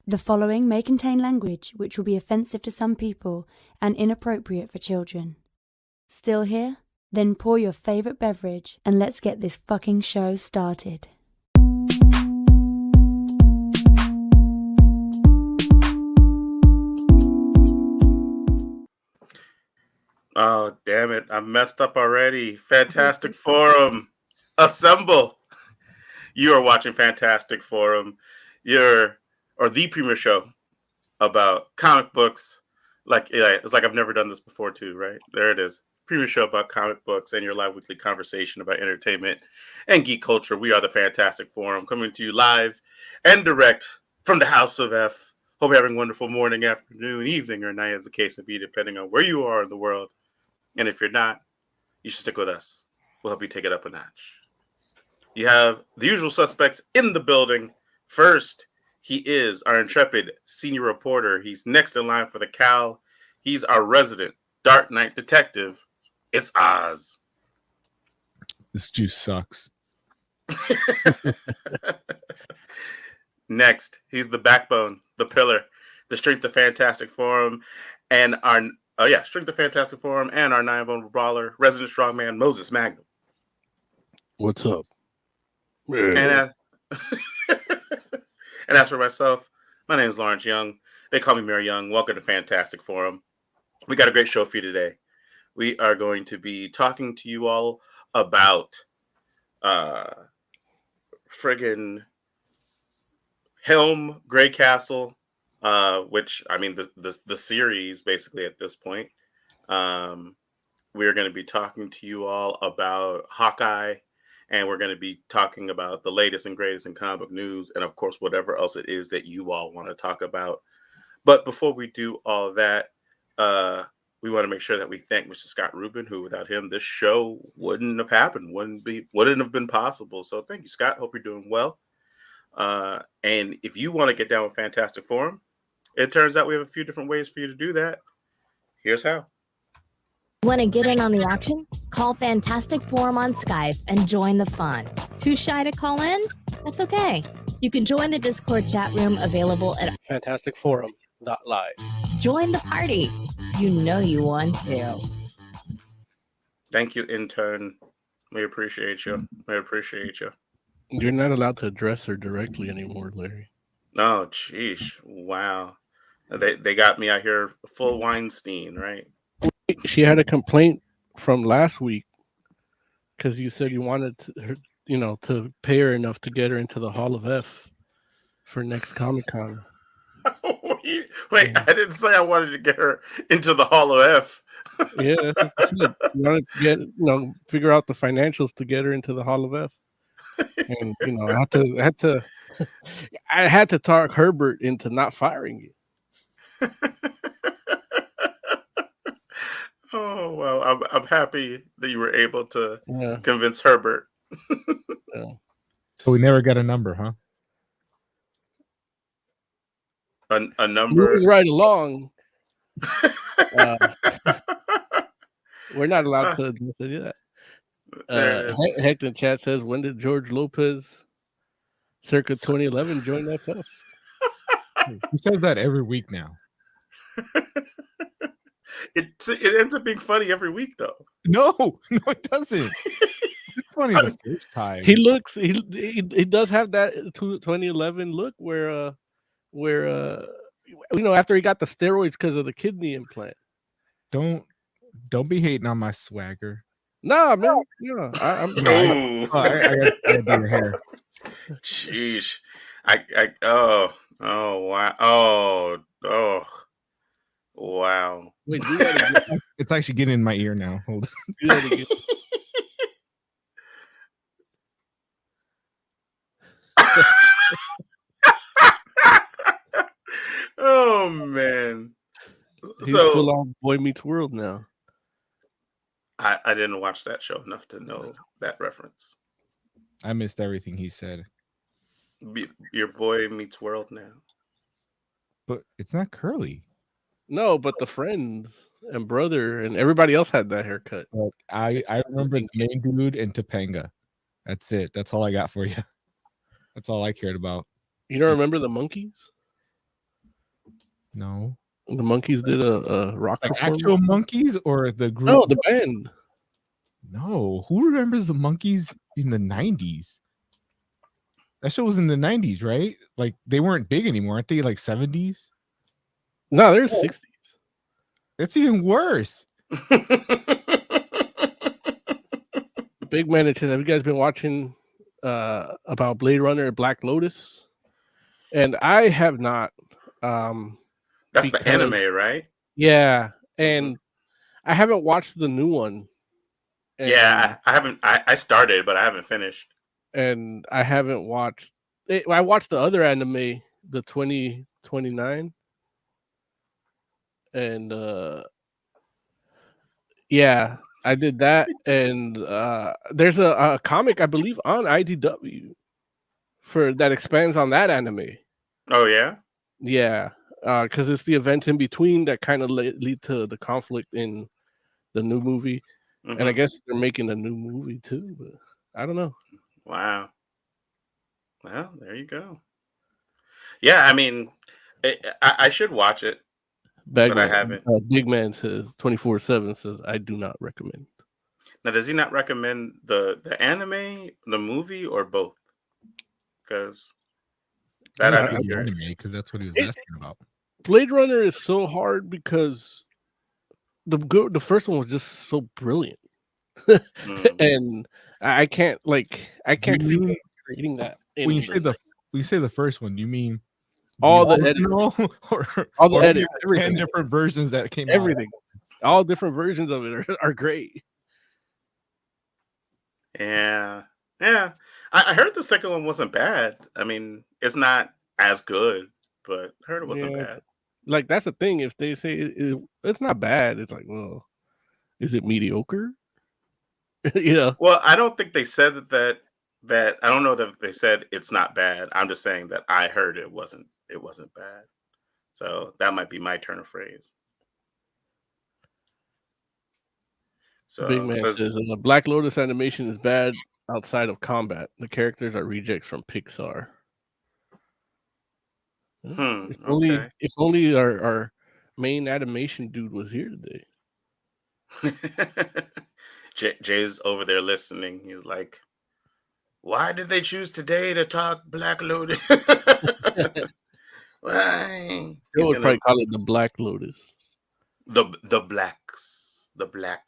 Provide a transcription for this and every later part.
The following may contain language which will be offensive to some people and inappropriate for children. Still here? Then pour your favorite beverage and let's get this fucking show started. Oh, damn it. I messed up already. Fantastic Forum. Assemble. You are watching Fantastic Forum. The premier show about comic books. It's like I've never done this before too, right? There it is. Premier show about comic books and your live weekly conversation about entertainment and geek culture. We are the Fantastic Forum, coming to you live and direct from the House of F. Hope you're having a wonderful morning, afternoon, evening, or night, as the case may be, depending on where you are in the world. And if you're not, you should stick with us. We'll help you take it up a notch. You have the usual suspects in the building. First, he is our intrepid senior reporter. He's next in line for the cowl. He's our resident Dark Knight detective. It's Oz. This juice sucks. Next, he's the backbone, the pillar, the strength of Fantastic Forum, and our strength of Fantastic Forum, and our 9-vulnerable brawler, resident strongman Moses Magnum. What's up? And as for myself, my name is Lawrence Young. They call me Mary Young. Welcome to Fantastic Forum. We got a great show for you today. We are going to be talking to you all about friggin' Helm Greycastle, which, I mean, the series, basically, at this point. We're going to be talking to you all about Hawkeye, and we're going to be talking about the latest and greatest in comic book news, and, of course, whatever else it is that you all want to talk about. But before we do all that, we want to make sure that we thank Mr. Scott Rubin, who without him, this show wouldn't have happened, wouldn't have been possible. So thank you, Scott. Hope you're doing well. And if you want to get down with Fantastic Forum, it turns out we have a few different ways for you to do that. Here's how. Want to get in on the action? Call Fantastic Forum on Skype and join the fun. Too shy to call in? That's okay. You can join the Discord chat room available at fantasticforum.live. Join the party. You know you want to. Thank you, intern. We appreciate you. You're not allowed to address her directly anymore, Larry. Oh, jeez. Wow. They got me out here full Weinstein, right? She had a complaint from last week because you said you wanted to pay her enough to get her into the Hall of F for next Comic-Con. Wait, I didn't say I wanted to get her into the Hall of F. Yeah, you wanted to get, figure out the financials to get her into the Hall of F. And I had to talk Herbert into not firing you. Oh, well, I'm happy that you were able to convince Herbert. Yeah. So we never got a number, huh? A number? Moving right along. We're not allowed to do that. Hector in chat says, when did George Lopez, circa 2011, join FF? He says that every week now. It ends up being funny every week, though. No, it doesn't. It's funny the first time. He does have that 2011 look where after he got the steroids because of the kidney implant. Don't be hating on my swagger. No, man. I gotta do your hair. Jeez. Wow. Wait, it's actually getting in my ear now. Hold on. Oh man. He's full on Boy Meets World now. I didn't watch that show enough to know that reference. I missed everything he said. Your Boy Meets World now. But it's not curly. No, but the friends and brother and everybody else had that haircut. I remember the main dude and Topanga. That's it. That's all I got for you. That's all I cared about. You don't remember the monkeys? No. The monkeys did a rock Like performance. actual monkeys or the group? No, the band. No. Who remembers the monkeys in the 90s? That show was in the 90s, right? Like they weren't big anymore. Aren't they like 70s? No, they're 60s. That's even worse. Big man, have you guys been watching about Blade Runner Black Lotus? And I have not. That's the anime, right? Yeah, and I haven't watched the new one. And, yeah, I haven't. I started, but I haven't finished. And I haven't watched. I watched the other anime, the 2029, and yeah, I did that. And there's a comic, I believe, on IDW for that expands on that anime. Oh yeah, yeah, because it's the events in between that kind of lead to the conflict in the new movie, and I guess they're making a new movie too. But I don't know. Wow. Well, there you go. Yeah, I mean, I should watch it, but I haven't. Big Man says 24/7 says I do not recommend. Now, does he not recommend the anime, the movie, or both? Because that I'd be curious. Because that's what he was asking about. Blade Runner is so hard because the first one was just so brilliant, and I can't see creating that. When you say the first one, you mean all the original, all the edits, 10 different versions that came everything. All different versions of it are great. Yeah. I heard the second one wasn't bad. I mean, it's not as good, but I heard it wasn't bad. Like that's the thing. If they say it's not bad, it's like, well, is it mediocre? Yeah. Well, I don't think they said that. I don't know that they said it's not bad. I'm just saying that I heard it wasn't bad. So that might be my turn of phrase. So Big Man says Black Lotus animation is bad outside of combat. The characters are rejects from Pixar. If only our main animation dude was here today. Jay's over there listening. He's like, why did they choose today to talk Black Lotus? Why? They would probably call it the Black Lotus. The Black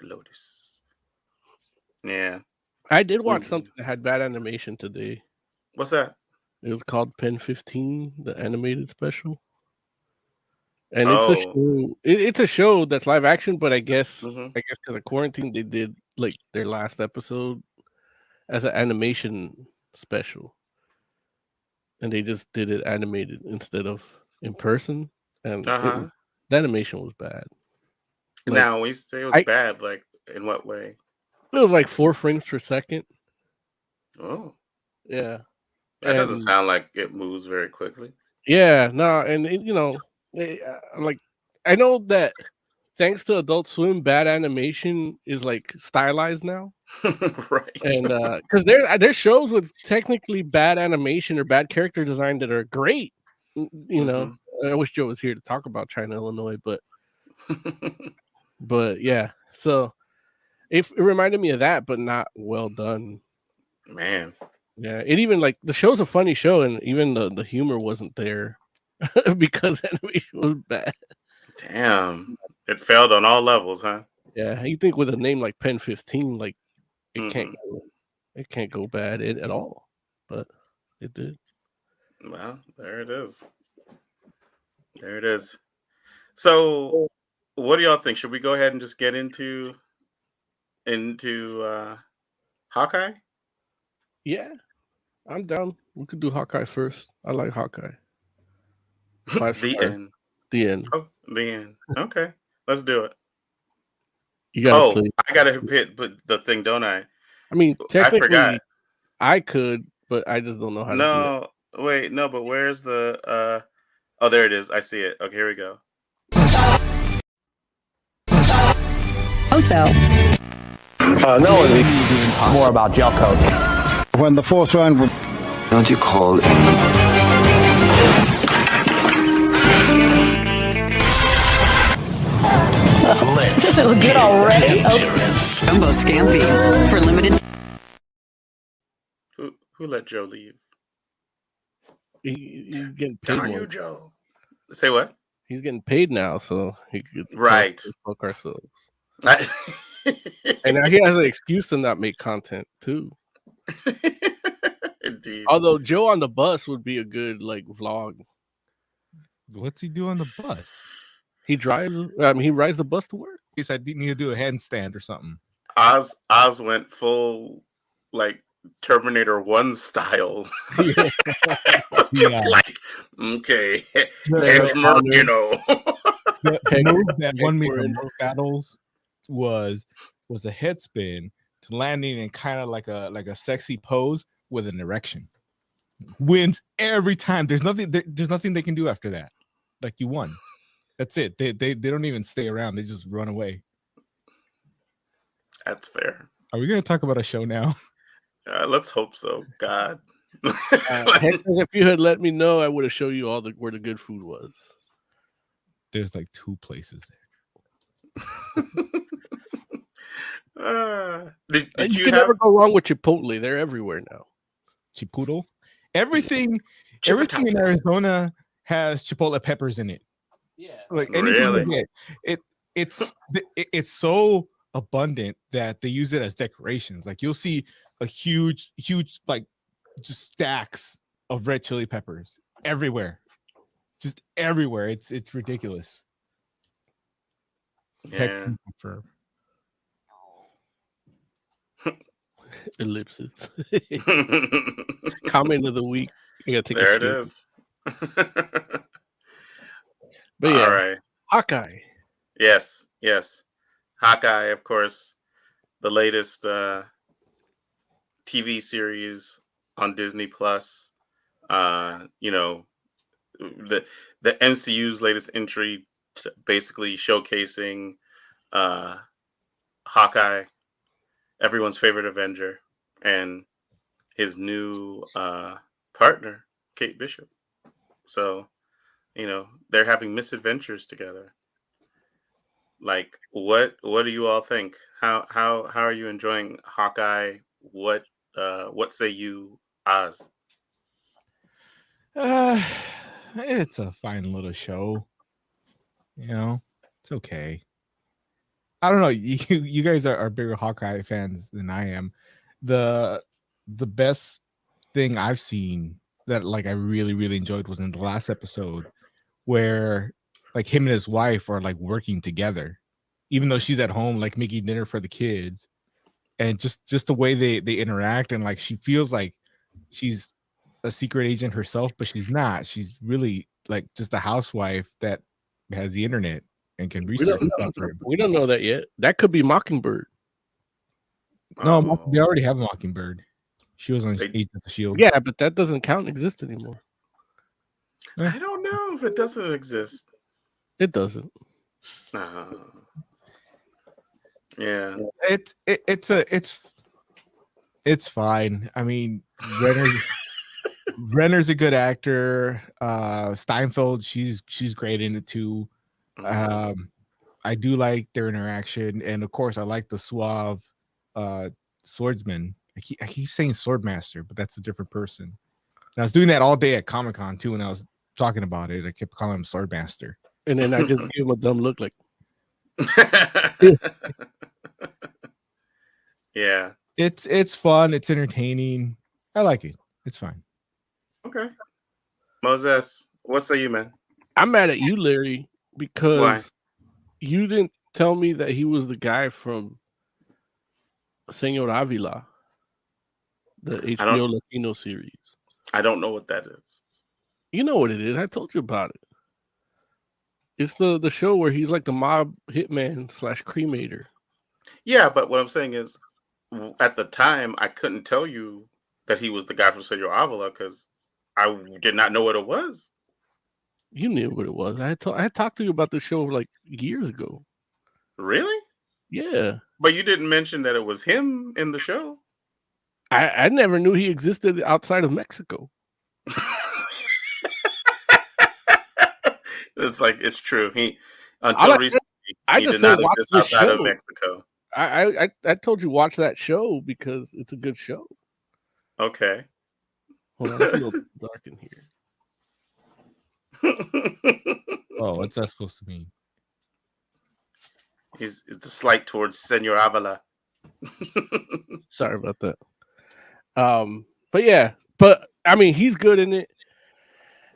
Lotus. Yeah. I did watch something that had bad animation today. What's that? It was called Pen 15, the animated special. And it's a show that's live action, but I guess because of quarantine they did like their last episode as an animation special. And they just did it animated instead of in person. And the animation was bad. Like, now, when you say it was bad, like in what way? It was like 4 frames per second. Oh. Yeah. That doesn't sound like it moves very quickly. Yeah, no, and like I know that thanks to Adult Swim, bad animation is like stylized now, right? And because there's shows with technically bad animation or bad character design that are great. You know, I wish Joe was here to talk about China, Illinois, but yeah, so it reminded me of that, but not well done. Man. Yeah, it even like the show's a funny show, and even the humor wasn't there because animation was bad. Damn, it failed on all levels, huh? Yeah, you think with a name like Pen 15, like it can't go bad at all, but it did. Well, there it is. There it is. So, what do y'all think? Should we go ahead and just get into Hawkeye? Yeah. I'm down. We could do Hawkeye first. I like Hawkeye. The end. Oh, the end. Okay, let's do it. You gotta play. I gotta hit the thing, don't I? I mean, technically, I forgot. I could, but I just don't know how to do it. Wait, no, but where's the oh, there it is. I see it. Okay, here we go. Also, no one needs more about gel coat. When the fourth round would... Don't you call it? good already? Jumbo Scampi for limited. Who let Joe leave? He's getting paid Darn more. you, Joe. Say what? He's getting paid now, so he could right fuck ourselves. And now he has an excuse to not make content too. Indeed. Although Joe on the bus would be a good vlog. What's he do on the bus? He drives. I mean, he rides the bus to work. He said he need to do a handstand or something. Oz went full Terminator 1 style. Yeah. Okay, The move that won me the most battles was a head spin to landing in kind of like a sexy pose with an erection. Wins every time. There's nothing they can do after that. You won. That's it. They don't even stay around. They just run away. That's fair. Are we going to talk about a show now? Let's hope so. God. Hex says, if you had let me know, I would have shown you where the good food was. There's 2 places there. You can never go wrong with Chipotle. They're everywhere now. Chipotle? Everything in Arizona has Chipotle peppers in it. Yeah. Anything you get, it's so abundant that they use it as decorations. You'll see a huge just stacks of red chili peppers everywhere. Just everywhere. It's ridiculous. Yeah. Ellipses. Comment of the week. You gotta take there it is. But yeah, all right. Hawkeye. Yes. Hawkeye, of course, the latest TV series on Disney Plus. The MCU's latest entry, basically showcasing Hawkeye, everyone's favorite Avenger, and his new partner, Kate Bishop. So, they're having misadventures together. What do you all think? How are you enjoying Hawkeye? What say you, Oz? It's a fine little show. It's okay. I don't know. You guys are bigger Hawkeye fans than I am. The best thing I've seen that I really, really enjoyed was in the last episode where him and his wife are working together, even though she's at home making dinner for the kids, and just the way they interact, and she feels like she's a secret agent herself, but she's not. She's really just a housewife that has the internet and can research stuff for him. We don't know that yet. That could be Mockingbird. No, they already have a Mockingbird. She was on Agent of S.H.I.E.L.D. Yeah, but that doesn't exist anymore. I don't know if it doesn't exist. It doesn't. Yeah. It's fine. I mean, Renner's a good actor. Steinfeld, she's great in it too. I do like their interaction, and of course, I like the suave swordsman. I keep saying swordmaster, but that's a different person. And I was doing that all day at Comic-Con too, when I was talking about it. I kept calling him swordmaster, and then I just gave him a dumb look, yeah. It's fun. It's entertaining. I like it. It's fine. Okay. Moses, what say you, man? I'm mad at you, Larry, because Why? You didn't tell me that he was the guy from Señor Avila, the HBO Latino series. I don't know what that is. You know what it is. I told you about it. It's the show where he's like the mob hitman / cremator. Yeah, but what I'm saying is, at the time, I couldn't tell you that he was the guy from Señor Avila because I did not know what it was. You knew what it was. I had talked to you about the show years ago. Really? Yeah. But you didn't mention that it was him in the show. I never knew he existed outside of Mexico. It's true. Until recently, I He just did said not watch exist the outside of show. Mexico. I told you watch that show because it's a good show. Okay. Hold on, it's a little dark in here. Oh, what's that supposed to mean? It's a slight towards Senor Avila. Sorry about that. But yeah, but I mean, he's good in it.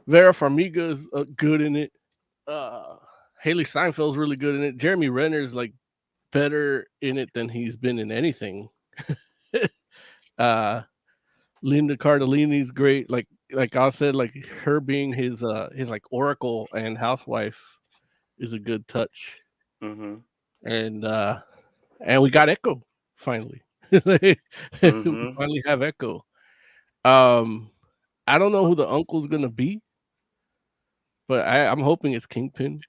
Vera Farmiga's good in it. Haley Steinfeld's really good in it. Jeremy Renner's like better in it than he's been in anything. Linda Cardellini's great. Like I said, like her being his like oracle and housewife is a good touch. Mm-hmm. And we got Echo finally. We finally have Echo. I don't know who the uncle's gonna be, but I'm hoping it's Kingpin.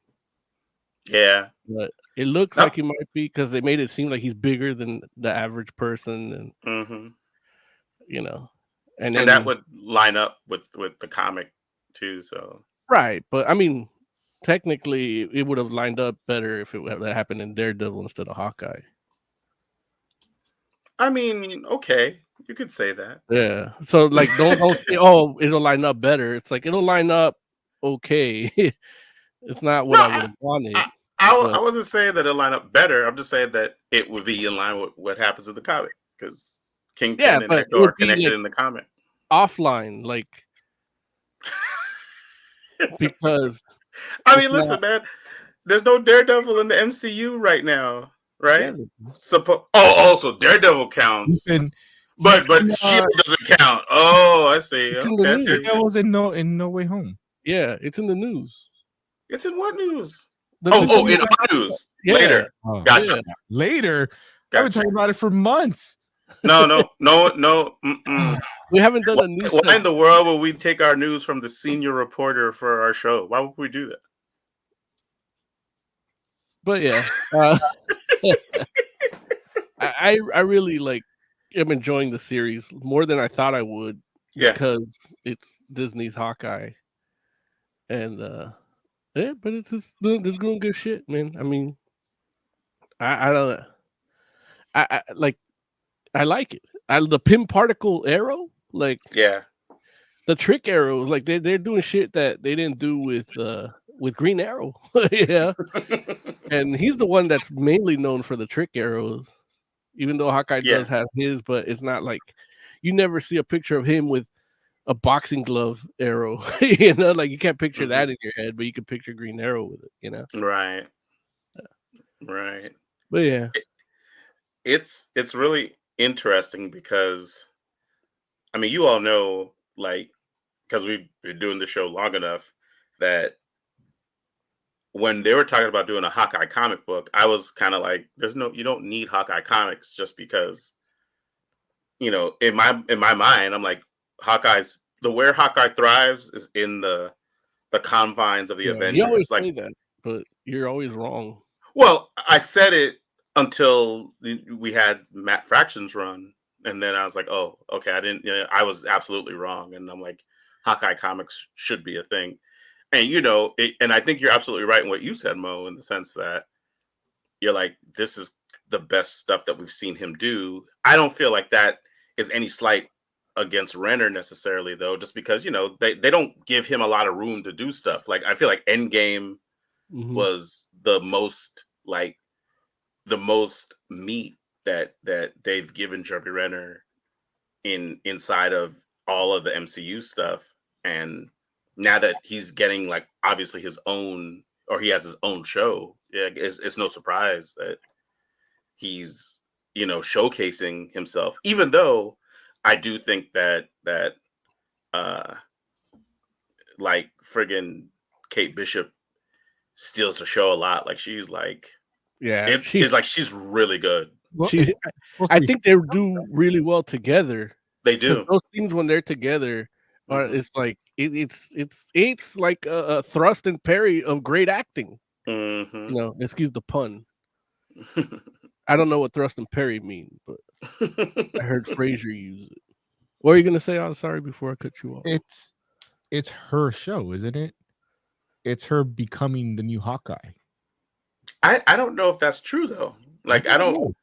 Yeah, but it looks like he might be because they made it seem like he's bigger than the average person, and you know, and then, that would line up with the comic too. So right, but I mean, technically, it would have lined up better if it would have happened in Daredevil instead of Hawkeye. I mean, okay, you could say that. Yeah. So like, don't say, oh, it'll line up better. It's like it'll line up okay. It's not what I would have wanted. I wasn't saying that it'll line up better. I'm just saying that it would be in line with what happens in the comic because Kingpin and Echo are connected in the comic. Offline, like because I mean, listen, man. There's no Daredevil in the MCU right now, right? Yeah. Also Daredevil counts, but Shield doesn't count. Oh, I see. Okay, Daredevil's in No Way Home. Yeah, it's in the news. It's in what news? In Yeah. our news. Yeah. Later. Oh, Gotcha. Yeah. Later. I've been talking about it for months. No. We haven't done a news. Why in the world would we take our news from the senior reporter for our show? Why would we do that? But yeah, I really like. I'm enjoying the series more than I thought I would. Yeah, because it's Disney's Hawkeye, and yeah, but it's doing good shit, man. I mean, I don't. I like. I like it. The pin particle arrow, like the trick arrows, like they're doing shit that they didn't do with Green Arrow. Yeah, and he's the one that's mainly known for the trick arrows, even though Hawkeye does have his, but it's not like you never see a picture of him with a boxing glove arrow. You know, like you can't picture that in your head, but you can picture Green Arrow with it. You know, right. But yeah, it's really interesting because, I mean, you all know, like, because we've been doing the show long enough that when they were talking about doing a Hawkeye comic book, I was kind of like, you don't need Hawkeye comics just because, you know, in my mind, I'm like, where Hawkeye thrives is in the confines of the Avengers. You always say that, but you're always wrong. Well, I said it until we had Matt Fraction's run, and then I was like, oh, okay, I was absolutely wrong, and I'm like, Hawkeye comics should be a thing. And and I think you're absolutely right in what you said, Mo, in the sense that you're like, this is the best stuff that we've seen him do. I don't feel like that is any slight against Renner necessarily, though, just because they don't give him a lot of room to do stuff. Like I feel like Endgame was the most meat that they've given Jeremy Renner inside of all of the MCU stuff, and now that he's getting like obviously his own, or he has his own show, it's no surprise that he's showcasing himself. Even though I do think that like friggin' Kate Bishop steals the show a lot. Like she's like, it's like she's really good. I think they do really well together. They do. Those scenes when they're together are it's like it's like a thrust and parry of great acting. Excuse the pun. I don't know what thrust and parry mean, but I heard Frazier use it. What are you gonna say? I'm sorry before I cut you off. It's her show, isn't it? It's her becoming the new Hawkeye. I don't know if that's true though. Like I don't.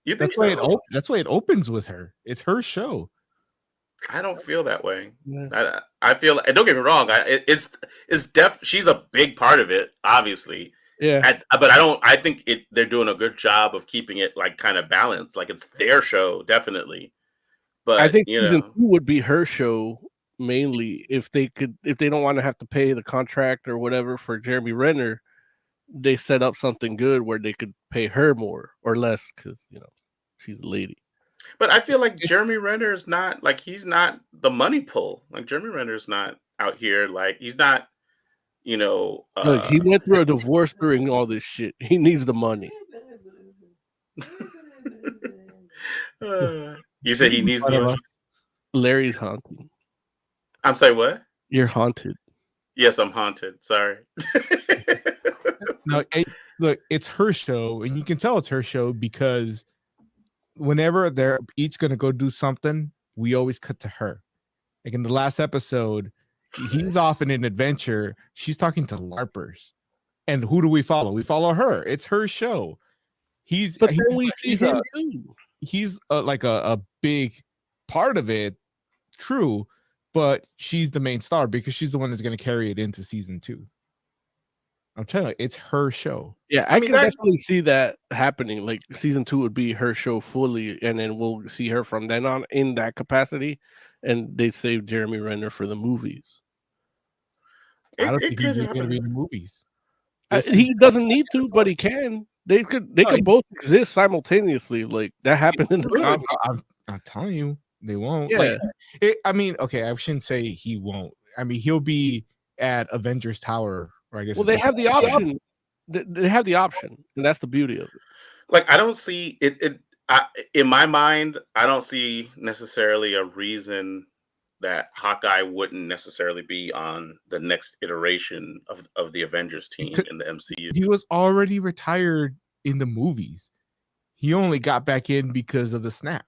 You think That's why it opens with her. It's her show. I don't feel that way. Yeah. I feel. And don't get me wrong. It's she's a big part of it, obviously. Yeah. But I don't. I think they're doing a good job of keeping it like kind of balanced. Like it's their show, definitely. But I think season 2 would be her show mainly if they don't want to have to pay the contract or whatever for Jeremy Renner. They set up something good where they could pay her more or less because she's a lady. But I feel like Jeremy Renner is not like he's not the money pull. Like Jeremy Renner's not out here like he's not. Look, he went through a divorce during all this shit. He needs the money. You said he needs the money. Larry's haunting. I'm sorry, what? You're haunted. Yes, I'm haunted. Sorry. No, look, it's her show, and you can tell it's her show because whenever they're each going to go do something, we always cut to her. Like in the last episode, he's off in an adventure. She's talking to LARPers. And who do we follow? We follow her. It's her show. He's like a big part of it. True. But she's the main star because she's the one that's going to carry it into season 2. I'm telling you, it's her show. Yeah, I can definitely see that happening. Like season 2 would be her show fully, and then we'll see her from then on in that capacity. And they save Jeremy Renner for the movies. I don't think he's going to be in the movies. He doesn't need to, but he can. They could both exist simultaneously. Like that happened in the comics. I'm telling you, they won't. Yeah. Okay, I shouldn't say he won't. I mean, he'll be at Avengers Tower. I guess. Well, they have the option. They have the option, and that's the beauty of it. Like I don't see it. In my mind, I don't see necessarily a reason that Hawkeye wouldn't necessarily be on the next iteration of the Avengers team in the MCU. He was already retired in the movies. He only got back in because of the snap.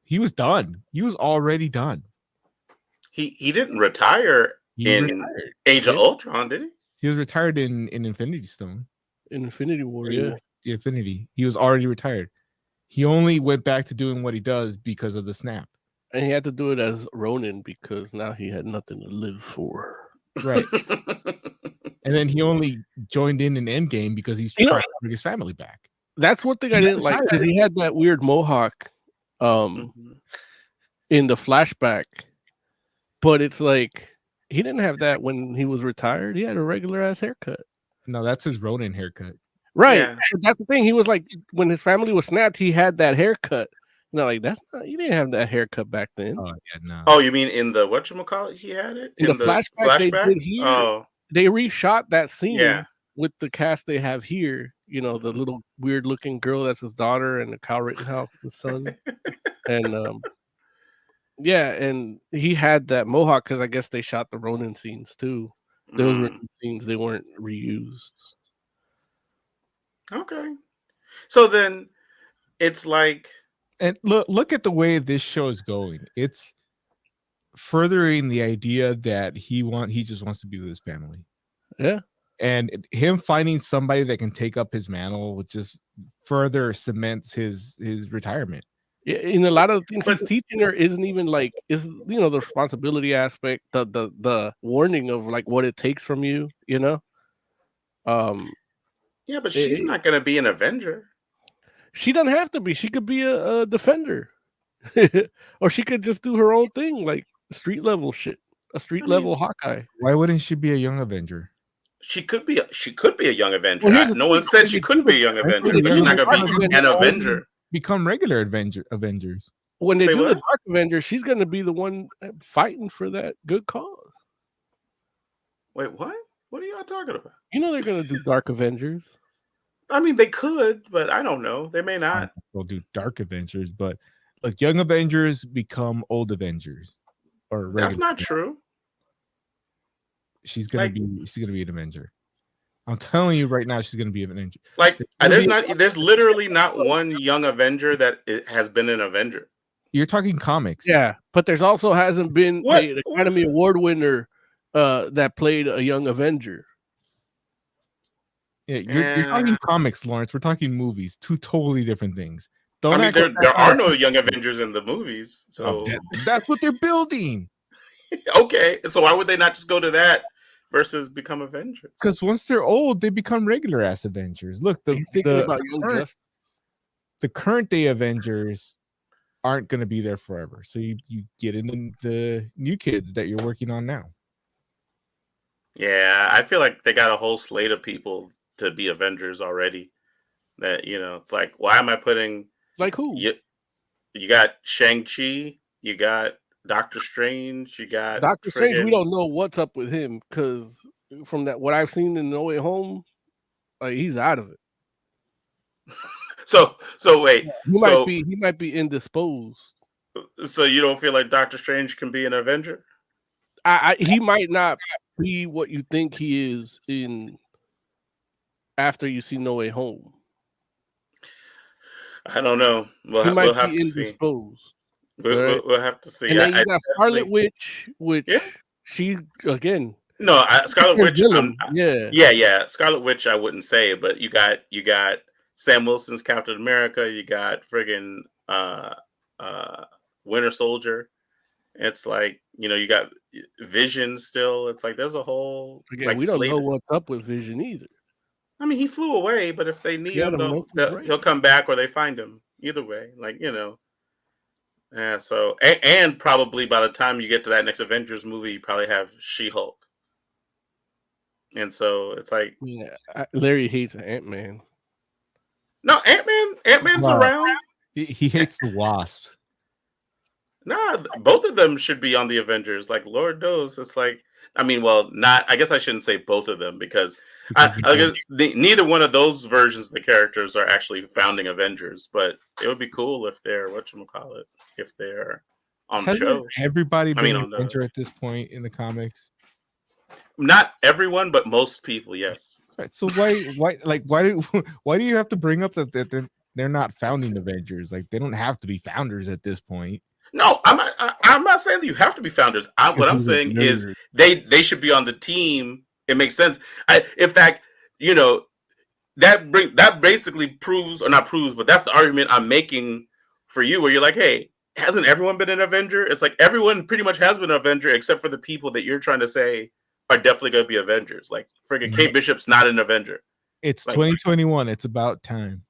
He was done. He was already done. He didn't retire. Age of Ultron, did he? He was retired in Infinity Stone. In Infinity War, yeah. The Infinity. He was already retired. He only went back to doing what he does because of the snap. And he had to do it as Ronin because now he had nothing to live for. Right. And then he only joined in Endgame because he's trying to bring his family back. That's one thing I didn't like because he had that weird mohawk in the flashback. But it's like he didn't have that when he was retired. He had a regular ass haircut. No, that's his Ronin haircut. Right. Yeah. That's the thing. He was like, when his family was snapped, he had that haircut. No, like that's not. You didn't have that haircut back then. Oh yeah, no. Oh, you mean in the whatchamacallit he had it in the flashback? They did here. They reshot that scene with the cast they have here. You know, the little weird looking girl that's his daughter, and the Kyle Rittenhouse, his son, and and he had that mohawk because I guess they shot the Ronin scenes too. Those were scenes they weren't reused. Okay, so then it's like. And look at the way this show is going. It's furthering the idea that he just wants to be with his family. Yeah. And him finding somebody that can take up his mantle just further cements his retirement. Yeah, in a lot of things he's teaching her isn't even like the responsibility aspect, the warning of like what it takes from you, Yeah, but she's not gonna be an Avenger. She doesn't have to be. She could be a defender, or she could just do her own thing, like street level shit, a street level Hawkeye. Why wouldn't she be a young Avenger? She could be a young Avenger. Well, no one said she couldn't be a young Avenger, but she's not gonna be an Avenger. Become regular Avengers. When they do the Dark Avenger, she's gonna be the one fighting for that good cause. Wait, what? What are y'all talking about? You know they're gonna do Dark Avengers. I mean, they could, but I don't know. They may not. They'll do Dark Avengers, but like young Avengers become old Avengers. That's not true. She's gonna be an Avenger. I'm telling you right now, she's gonna be an Avenger. Like there's literally not one young Avenger that has been an Avenger. You're talking comics. Yeah, but there's also hasn't been an Academy Award winner that played a young Avenger. Yeah, you're talking comics, Lawrence. We're talking movies. Two totally different things. Don't I mean, there are no Young Avengers in the movies, so that's what they're building. Okay, so why would they not just go to that versus become Avengers? Because once they're old, they become regular ass Avengers. Look, the current day Avengers aren't going to be there forever. So you get in the new kids that you're working on now. Yeah, I feel like they got a whole slate of people to be Avengers already. That, you know, it's like, why am I putting like who? You got Shang-Chi, you got Doctor Strange, you got Doctor Strange. We don't know what's up with him because from what I've seen in No Way Home, like he's out of it. So wait, he might be indisposed. So you don't feel like Doctor Strange can be an Avenger? He might not be what you think he is in after you see No Way Home. I don't know. We'll have to see. We'll have to see. And then you got Scarlet Witch, which she again. No, Scarlet Witch. Yeah. Scarlet Witch. I wouldn't say, but you got Sam Wilson's Captain America. You got friggin' Winter Soldier. It's like, you know, you got Vision still. It's like there's a whole. Again, we don't know what's up with Vision either. I mean, he flew away, but if they need him, he'll come back or they find him. Either way, like, you know. Yeah, so, and probably by the time you get to that next Avengers movie, you probably have She-Hulk. And so it's like... Yeah, Larry hates Ant-Man. No, Ant-Man's around. He hates the Wasp. Nah, both of them should be on the Avengers. Like, Lord knows. It's like... I mean, well, not... I guess I shouldn't say both of them because neither one of those versions of the characters are actually founding Avengers, but it would be cool if they're whatchamacallit, if they're on the show. Everybody been an Avenger at this point in the comics? Not everyone, but most people, yes. Right, so why do you have to bring up that they're not founding Avengers? Like, they don't have to be founders at this point. No, I'm not saying that you have to be founders. What I'm saying is they should be on the team. It makes sense. In fact, you know, that basically proves, or not proves, but that's the argument I'm making for you, where you're like, hey, hasn't everyone been an Avenger? It's like everyone pretty much has been an Avenger, except for the people that you're trying to say are definitely going to be Avengers. Like, friggin' Kate Bishop's not an Avenger. It's like, 2021. It's about time.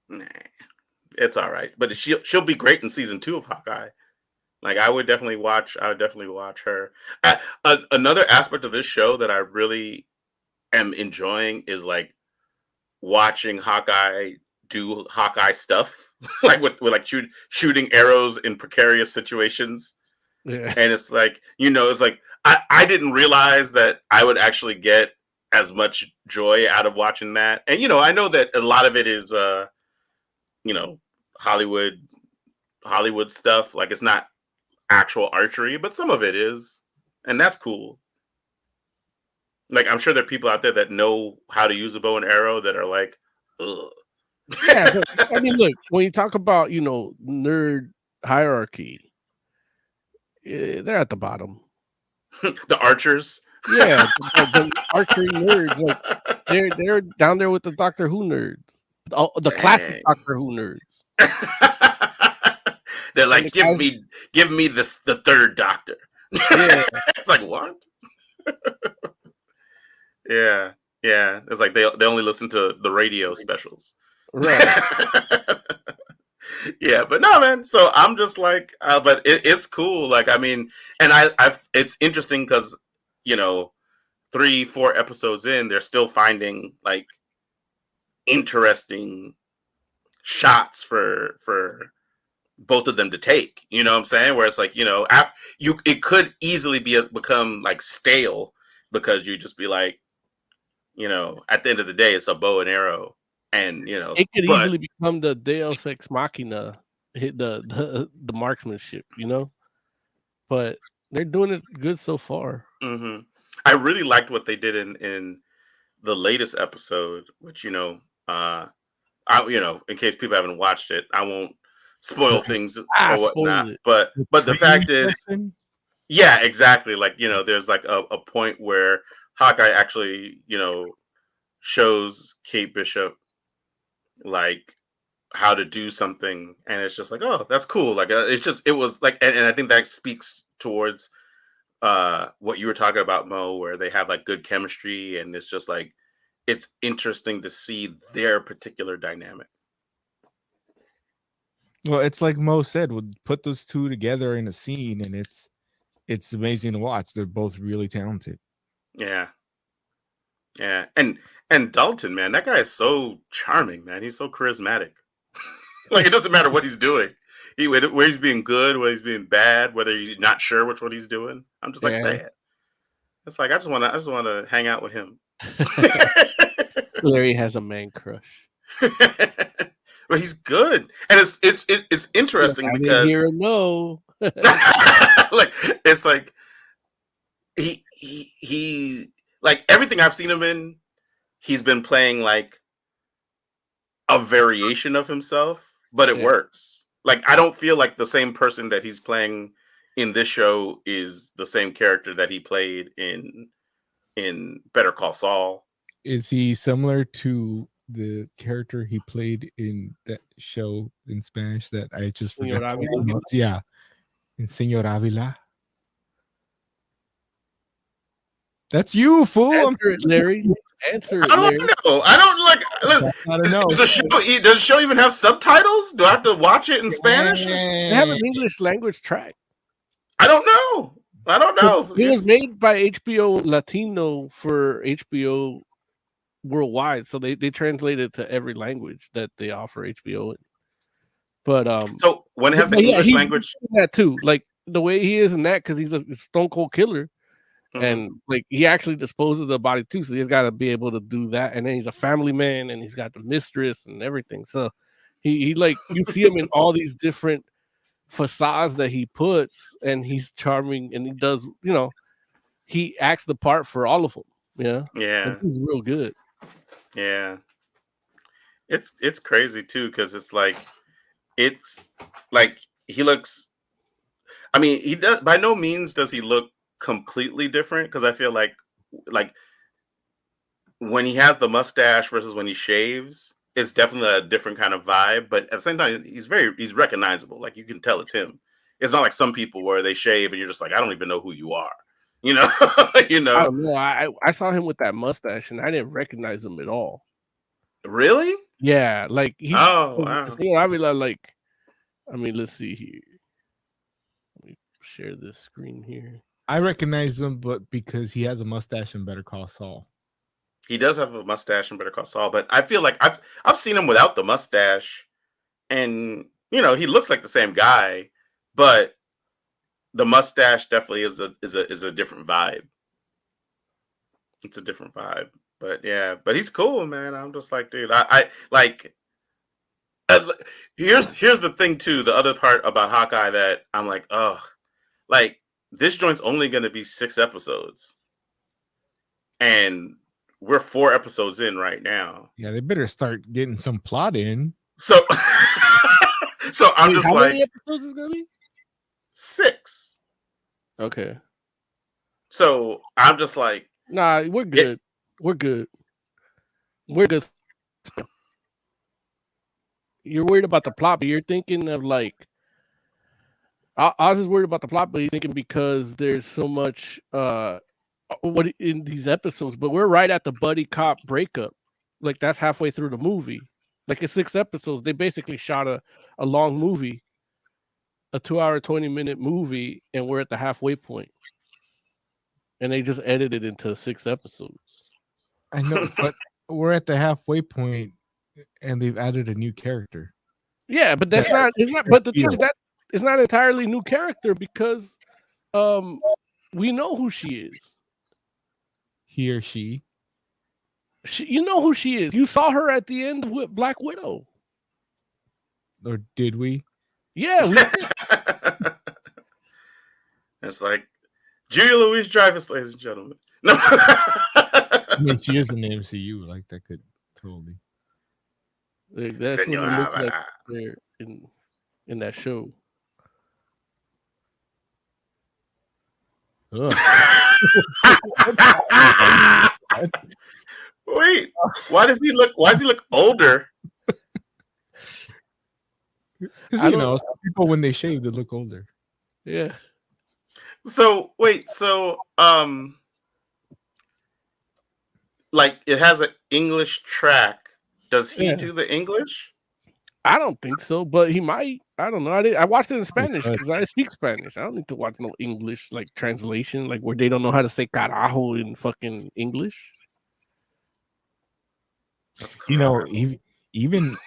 Nah, it's all right, but she'll be great in season 2 of Hawkeye. Like, I would definitely watch her. Another aspect of this show that I really am enjoying is like watching Hawkeye do Hawkeye stuff, like with like shooting arrows in precarious situations. Yeah. And it's like, you know, it's like I didn't realize that I would actually get as much joy out of watching that. And, you know, I know that a lot of it is you know, Hollywood stuff. Like, it's not actual archery, but some of it is, and that's cool. Like, I'm sure there are people out there that know how to use a bow and arrow that are like, ugh. Yeah, but, I mean, look, when you talk about, you know, nerd hierarchy, they're at the bottom. The archers. Yeah, the archery nerds, like they're down there with the Doctor Who nerds, the classic Doctor Who nerds. They're like, give me the third Doctor. Yeah. It's like, what? Yeah. It's like they only listen to the radio specials. Right. Yeah, but no, man. So I'm just like, but it's cool. Like, I mean, and it's interesting because, you know, 3-4 episodes in, they're still finding like interesting shots for both of them to take, you know what I'm saying? Where it's like, you know, it could easily become like stale because you just be like, you know, at the end of the day, it's a bow and arrow, and you know, it could easily become the Deus Ex Machina, hit the marksmanship, you know. But they're doing it good so far. Mm-hmm. I really liked what they did in the latest episode, which, you know, you know, in case people haven't watched it, I won't spoil things or whatnot, but the fact is, yeah, exactly. Like, you know, there's like a point where Hawkeye actually, you know, shows Kate Bishop like how to do something, and it's just like, oh, that's cool. Like it was like, and I think that speaks towards what you were talking about, Mo, where they have like good chemistry, and it's just like it's interesting to see their particular dynamic. Well, it's like Mo said, would put those two together in a scene, and it's amazing to watch. They're both really talented. Yeah. And Dalton, man, that guy is so charming, man. He's so charismatic. Like, it doesn't matter what he's doing. Where he's being good, where he's being bad, whether he's not sure which one he's doing. I'm just like, man. It's like I just want to hang out with him. Larry has a man crush. But he's good, and it's interesting because hear a no. like it's like he like everything I've seen him in, he's been playing like a variation of himself, but it works. Like I don't feel like the same person that he's playing in this show is the same character that he played in Better Call Saul. Is he similar to the character he played in that show in Spanish that I just forgot? Yeah, in Señor Avila. That's you, fool. Answer it, Larry. Answer it, I don't know. I don't like. I don't know. Does the show even have subtitles? Do I have to watch it in Spanish? They have an English language track. I don't know. It was made by HBO Latino for HBO worldwide, so they translate it to every language that they offer HBO. But so when it has the English language, that too, like the way he is in that, because he's a stone cold killer. And like he actually disposes of the body too, so he's got to be able to do that. And then he's a family man, and he's got the mistress and everything. So he like you see him in all these different facades that he puts, and he's charming, and he does, he acts the part for all of them. Yeah, and he's real good. Yeah, it's crazy too, because it's like he looks. I mean, he does by no means does he look completely different, because I feel like when he has the mustache versus when he shaves, it's definitely a different kind of vibe. But at the same time, he's recognizable. Like you can tell it's him. It's not like some people where they shave and you're just like, I don't even know who you are. I don't know. I saw him with that mustache and I didn't recognize him at all. Really? Yeah, like wow. I mean, let's see here. Let me share this screen here. I recognize him, but because he has a mustache in Better Call Saul. He does have a mustache in Better Call Saul, but I feel like I've seen him without the mustache, and he looks like the same guy, but the mustache definitely is a different vibe. It's a different vibe, but yeah, but he's cool, man. I'm just like, dude, I like. Here's the thing too. The other part about Hawkeye that I'm like, oh, like. This joint's only going to be 6 episodes. And we're 4 episodes in right now. Yeah, they better start getting some plot in. So I'm just how like... How many episodes is going to be? 6. Okay. So I'm just like... Nah, we're good. We're good. We're good. You're worried about the plot, but you're thinking of like... I was just worried about the plot, but he's thinking because there's so much what in these episodes, but we're right at the buddy cop breakup. Like that's halfway through the movie. Like it's 6 episodes. They basically shot a long movie, a 2-hour, 20-minute movie, and we're at the halfway point. And they just edited it into 6 episodes. I know, but we're at the halfway point and they've added a new character. Yeah, but that's not but the thing is that it's not entirely new character because we know who she is. He or she? You know who she is. You saw her at the end with Black Widow. Or did we? Yeah. It's like Julia Louis-Dreyfus, ladies and gentlemen. No. I mean, she is in the MCU. Like that could totally. Like, that's what it looks like there in that show. What Wait, why does he look older? Because some people when they shave, they look older. Yeah. So wait, like it has an English track. Does he do the English? I don't think so, but he might. I don't know. I watched it in Spanish because I speak Spanish. I don't need to watch no English like translation, like where they don't know how to say carajo in fucking English. That's even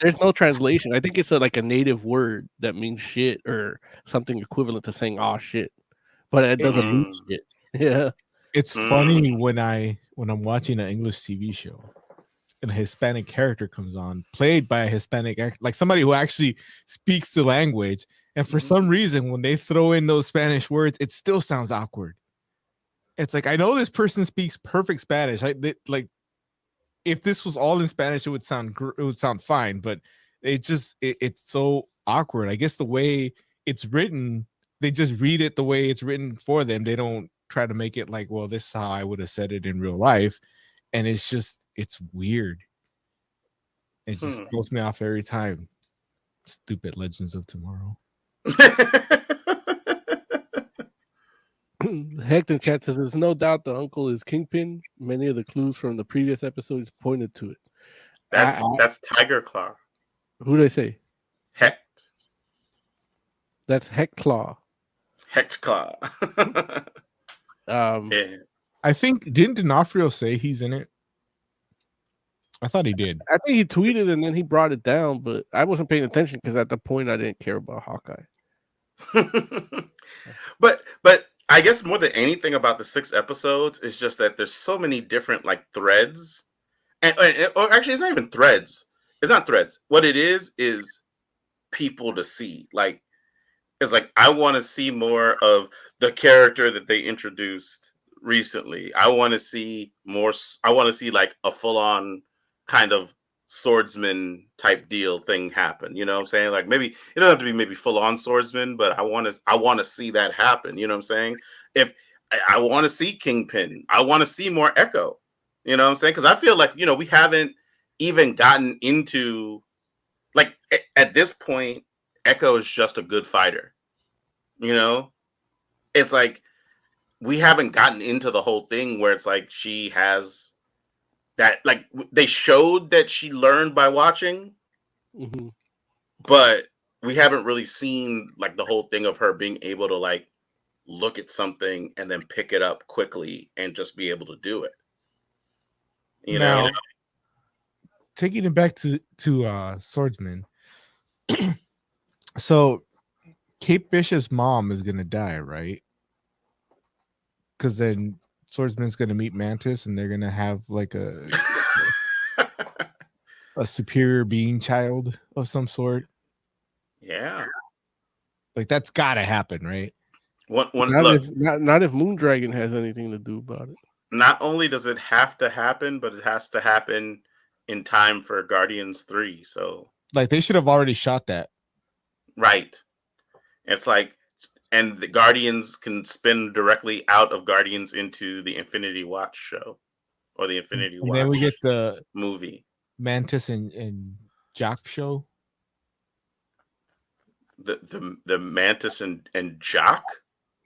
there's no translation. I think it's like a native word that means shit or something equivalent to saying "oh shit," but it doesn't mean shit. Yeah, it's funny when I'm watching an English TV show and a Hispanic character comes on, played by a Hispanic actor, like somebody who actually speaks the language, and for some reason, when they throw in those Spanish words, it still sounds awkward. It's like I know this person speaks perfect Spanish. Like if this was all in Spanish, it would sound fine, but it's so awkward. I guess the way it's written, they just read it the way it's written for them. They don't try to make it like, well, this is how I would have said it in real life, and it's weird. It just throws me off every time. Stupid Legends of Tomorrow. Hector chat says there's no doubt the uncle is Kingpin. Many of the clues from the previous episodes pointed to it. That's Tiger Claw. Who did I say? Hecht. That's Hectclaw. Hectclaw. Yeah. I think didn't D'Onofrio say he's in it? I thought he did. I think he tweeted and then he brought it down, but I wasn't paying attention because at the point I didn't care about Hawkeye. But I guess more than anything about the 6 episodes is just that there's so many different like threads, or actually it's not even threads. It's not threads. What it is people to see. Like it's like I want to see more of the character that they introduced recently. I want to see more. I want to see like a full-on kind of swordsman type deal thing happen. You know what I'm saying? Like maybe it doesn't have to be maybe full-on swordsman, but I want to see that happen. You know what I'm saying? If I want to see Kingpin, I want to see more Echo. You know what I'm saying? Because I feel like we haven't even gotten into like at this point, Echo is just a good fighter. It's like we haven't gotten into the whole thing where it's like she has that, like they showed that she learned by watching, but we haven't really seen like the whole thing of her being able to like look at something and then pick it up quickly and just be able to do it. Now, taking it back to Swordsman. So Kate Bishop's mom is gonna die, right? Because then Swordsman's gonna meet Mantis, and they're gonna have like a superior being child of some sort. Yeah, like that's gotta happen, right? Not if Moondragon has anything to do about it. Not only does it have to happen, but it has to happen in time for Guardians 3. So, like, they should have already shot that. Right. It's like, and the Guardians can spin directly out of Guardians into the Infinity Watch show or the Infinity Watch. And then we get the movie Mantis and Jock show. The Mantis and Jock.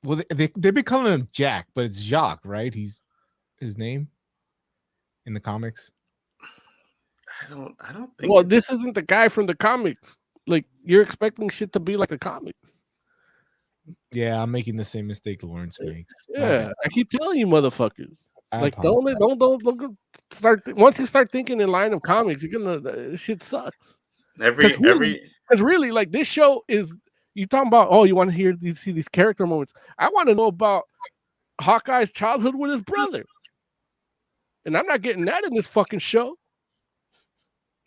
Well, they've been calling him Jack, but it's Jock, right? He's his name in the comics. I don't think. Well, this isn't the guy from the comics. Like, you're expecting shit to be like the comics. Yeah, I'm making the same mistake Lawrence makes. Yeah, I keep telling you, motherfuckers. Like, don't start. Once you start thinking in line of comics, you're gonna shit sucks. Because really, like, this show is, you talking about, oh, you want to see these character moments. I want to know about Hawkeye's childhood with his brother, and I'm not getting that in this fucking show.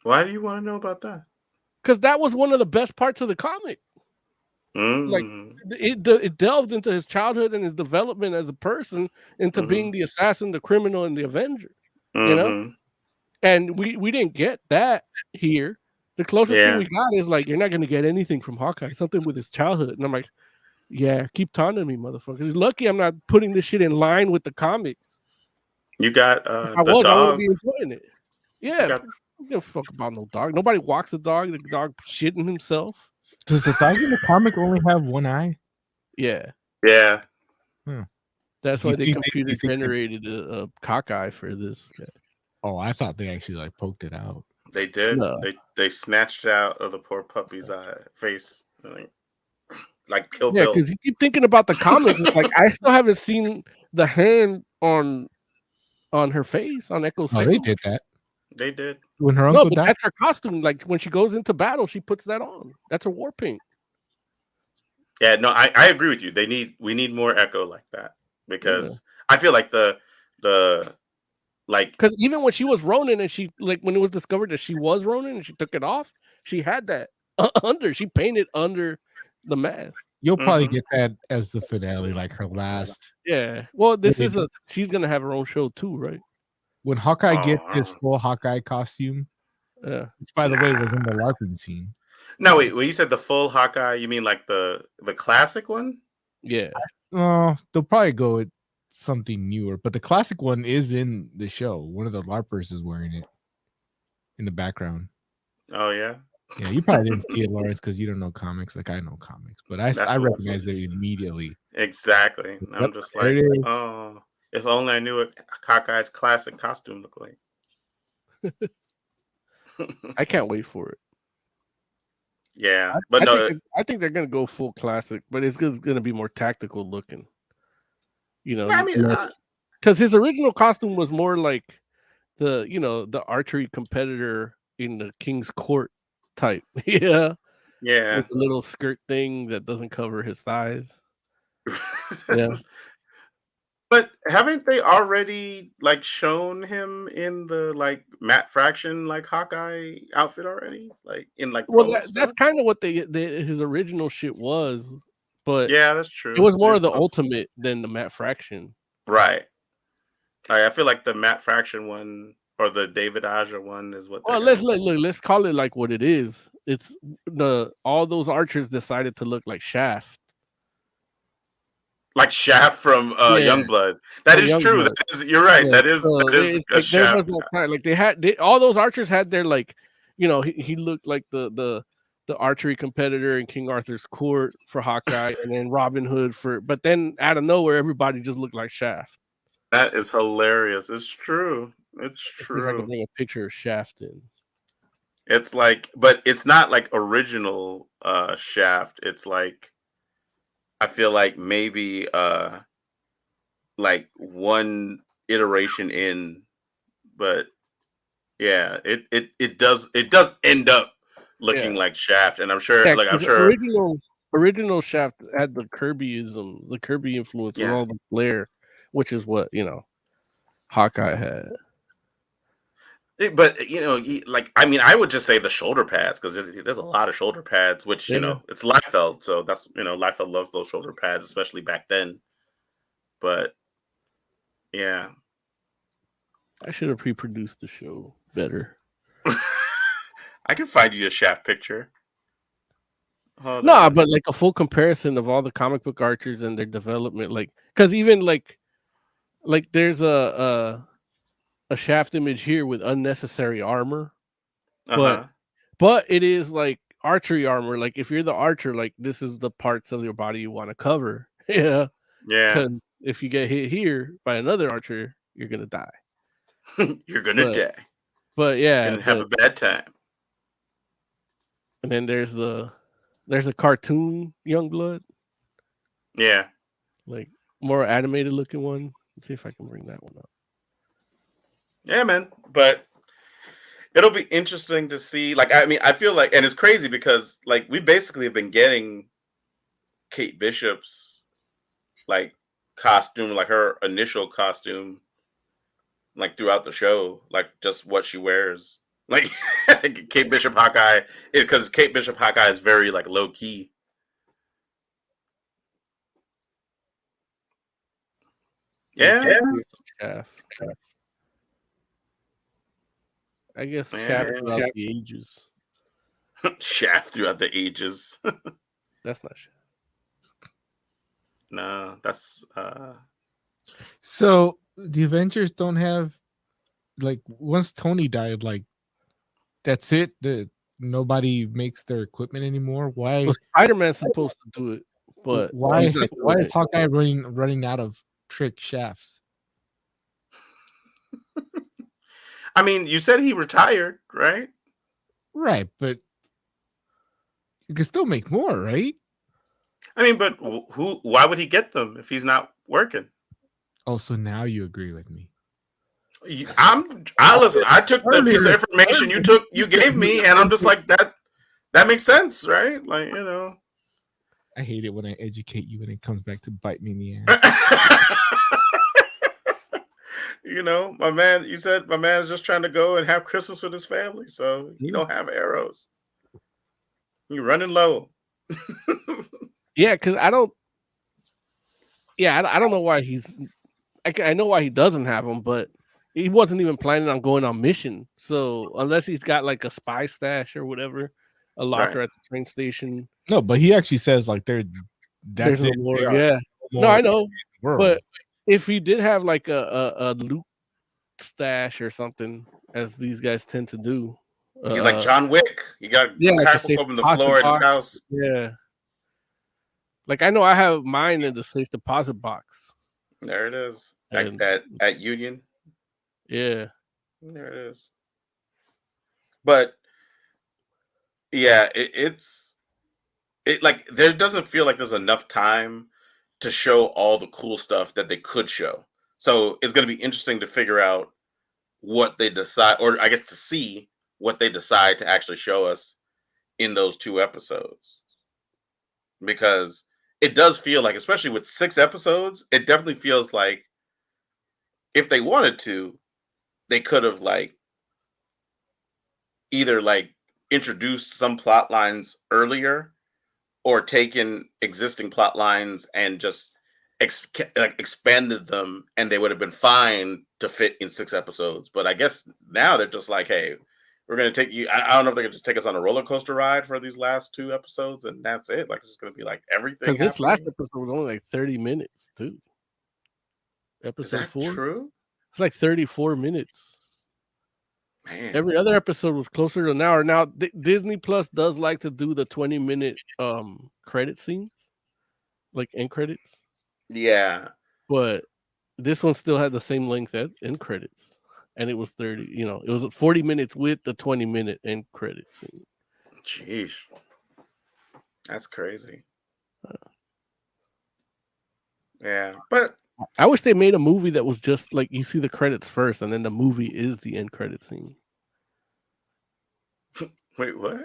Why do you want to know about that? Because that was one of the best parts of the comic. Like it delved into his childhood and his development as a person into being the assassin, the criminal, and the Avenger. You know, and we didn't get that here. The closest thing we got is like, you're not going to get anything from Hawkeye, something with his childhood. And I'm like, yeah, keep taunting me, motherfuckers. Lucky I'm not putting this shit in line with the comics. You got I the wouldn't dog. be enjoying it. Yeah, got- I don't give a fuck about no dog. Nobody walks the dog. The dog shitting himself. Does the dog in the comic only have one eye? Yeah, Yeah. that's Do you why they think computer think that- generated a cockeye for this guy. Oh, I thought they actually like poked it out. They did. No. They snatched it out of the poor puppy's face. Like Kill Yeah, Bill. because you keep thinking about the comic. It's like I still haven't seen the hand on her face, on Echo's Oh, face. they did that. They did. When her No, uncle but died? that's her costume. Like when she goes into battle, she puts that on. That's her war paint. Yeah, no, I agree with you. We need more Echo like that because I feel like the like because even when she was Ronin and she like when it was discovered that she was Ronin and she took it off, she had that under. She painted under the mask. You'll probably get that as the finale, like her last. Yeah. Well, she's gonna have her own show too, right? When Hawkeye gets his full Hawkeye costume, which by the way was in the LARPing scene. No, wait. When you said the full Hawkeye, you mean like the classic one? Yeah. They'll probably go with something newer, but the classic one is in the show. One of the LARPers is wearing it in the background. Oh yeah. Yeah, you probably didn't see it, Lawrence, because you don't know comics like I know comics, but I recognize it immediately. Exactly. I'm just like, oh, if only I knew what Hawkeye's classic costume looked like. I can't wait for it. Yeah, I think they're gonna go full classic, but it's gonna be more tactical looking. You know, I mean, because his original costume was more like the archery competitor in the King's Court type. Yeah. With the little skirt thing that doesn't cover his thighs. Yeah. But haven't they already like shown him in the like matte fraction like Hawkeye outfit already? Like in like that's kind of what his original shit was, but yeah, that's true. It was more of the ultimate than the matte fraction. Right. I feel like the matte fraction one or the David Aja one is what. Well, let's call it like what it is. It's all those archers decided to look like Shaft. Like Shaft from Youngblood. That is true. That is, you're right. Yeah. That is a Shaft. Like all those archers had their like, he looked like the archery competitor in King Arthur's court for Hawkeye, and then Robin Hood but then out of nowhere, everybody just looked like Shaft. That is hilarious. It's true. It's true. See if I can bring a picture of Shaft in. It's like, but it's not like original Shaft. It's like, I feel like maybe like one iteration in, but yeah, it does end up looking like Shaft, and I'm sure original Shaft had the Kirbyism, the Kirby influence with all the flair, which is what Hawkeye had. But like, I mean, I would just say the shoulder pads, because there's a lot of shoulder pads, which it's Liefeld, so that's Liefeld loves those shoulder pads, especially back then. But yeah, I should have pre-produced the show better. I can find you a Shaft picture. But like a full comparison of all the comic book archers and their development, like because even like there's a Shaft image here with unnecessary armor, but it is like archery armor. Like if you're the archer, like this is the parts of your body you want to cover. Yeah. Because if you get hit here by another archer, you're gonna die. You're gonna die. But yeah, and have a bad time. And then there's a cartoon Youngblood. Yeah. Like more animated looking one. Let's see if I can bring that one up. Yeah, man. But it'll be interesting to see. Like, I mean, I feel like, and it's crazy because like we basically have been getting Kate Bishop's like costume, like her initial costume, like throughout the show, like just what she wears. Like Kate Bishop Hawkeye, because Kate Bishop Hawkeye is very like low key. Yeah. I guess Shaft throughout the ages. Shaft throughout the ages. That's not Shaft. No, that's So the Avengers don't have, like, once Tony died, like, that's it. Nobody makes their equipment anymore. Why? Well, Spider-Man's supposed to do it, but why? he's not Why doing is it. Hawkeye running out of trick shafts? I mean, you said he retired, right? Right, but you can still make more, right? I mean, but who? Why would he get them if he's not working? Oh, so now you agree with me. I listen. I took the piece of information you gave me, and I'm just like that. That makes sense, right? Like, you know. I hate it when I educate you and it comes back to bite me in the ass. You know, my man. You said my man's just trying to go and have Christmas with his family, so you don't have arrows. You're running low. Yeah, because I don't. Yeah, I don't know why he's. I know why he doesn't have them, but he wasn't even planning on going on mission. So unless he's got like a spy stash or whatever, a locker at the train station. No, but he actually says like that's there's it. No more, yeah. No, I know. But if he did have like a loot stash or something, as these guys tend to do, he's like John Wick. You got careful open the floor in his house. Yeah. Like I know I have mine in the safe deposit box. There it is. At Union. Yeah. There it is. But yeah, it's like there doesn't feel like there's enough time to show all the cool stuff that they could show. So it's going to be interesting to figure out what they decide, or I guess to see what they decide to actually show us in those 2 episodes. Because it does feel like, especially with 6 episodes, it definitely feels like if they wanted to, they could have like either like introduced some plot lines earlier or taken existing plot lines and just expanded them, and they would have been fine to fit in 6 episodes. But I guess now they're just like, hey, we're going to take you. I don't know if they could just take us on a roller coaster ride for these last 2 episodes, and that's it. Like, it's just going to be like everything. Because this last episode was only like 30 minutes, too. Episode 4? True? It's like 34 minutes. Man. Every other episode was closer to an hour. Now, Disney Plus does like to do the 20-minute credit scenes, like end credits. Yeah. But this one still had the same length as end credits. And it was 30, it was 40 minutes with the 20-minute end credit scene. Jeez. That's crazy. Yeah. But I wish they made a movie that was just like you see the credits first and then the movie is the end credit scene. Wait, what?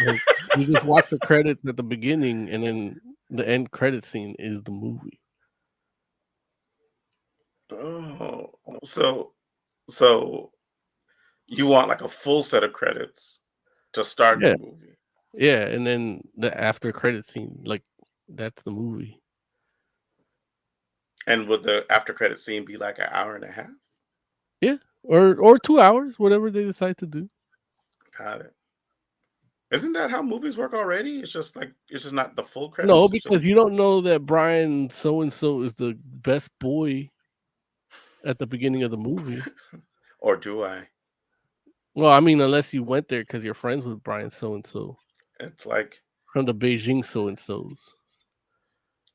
Like, you just watch the credits at the beginning and then the end credit scene is the movie. Oh, so you want like a full set of credits to start the movie? Yeah, and then the after credit scene, like that's the movie. And would the after credit scene be like an hour and a half? Yeah, or 2 hours, whatever they decide to do. Got it. Isn't that how movies work already? It's just not the full credits. No, because you don't know that Brian so and so is the best boy at the beginning of the movie. Or do I? Well, I mean, unless you went there because you're friends with Brian so and so. It's like from the Beijing so and so's.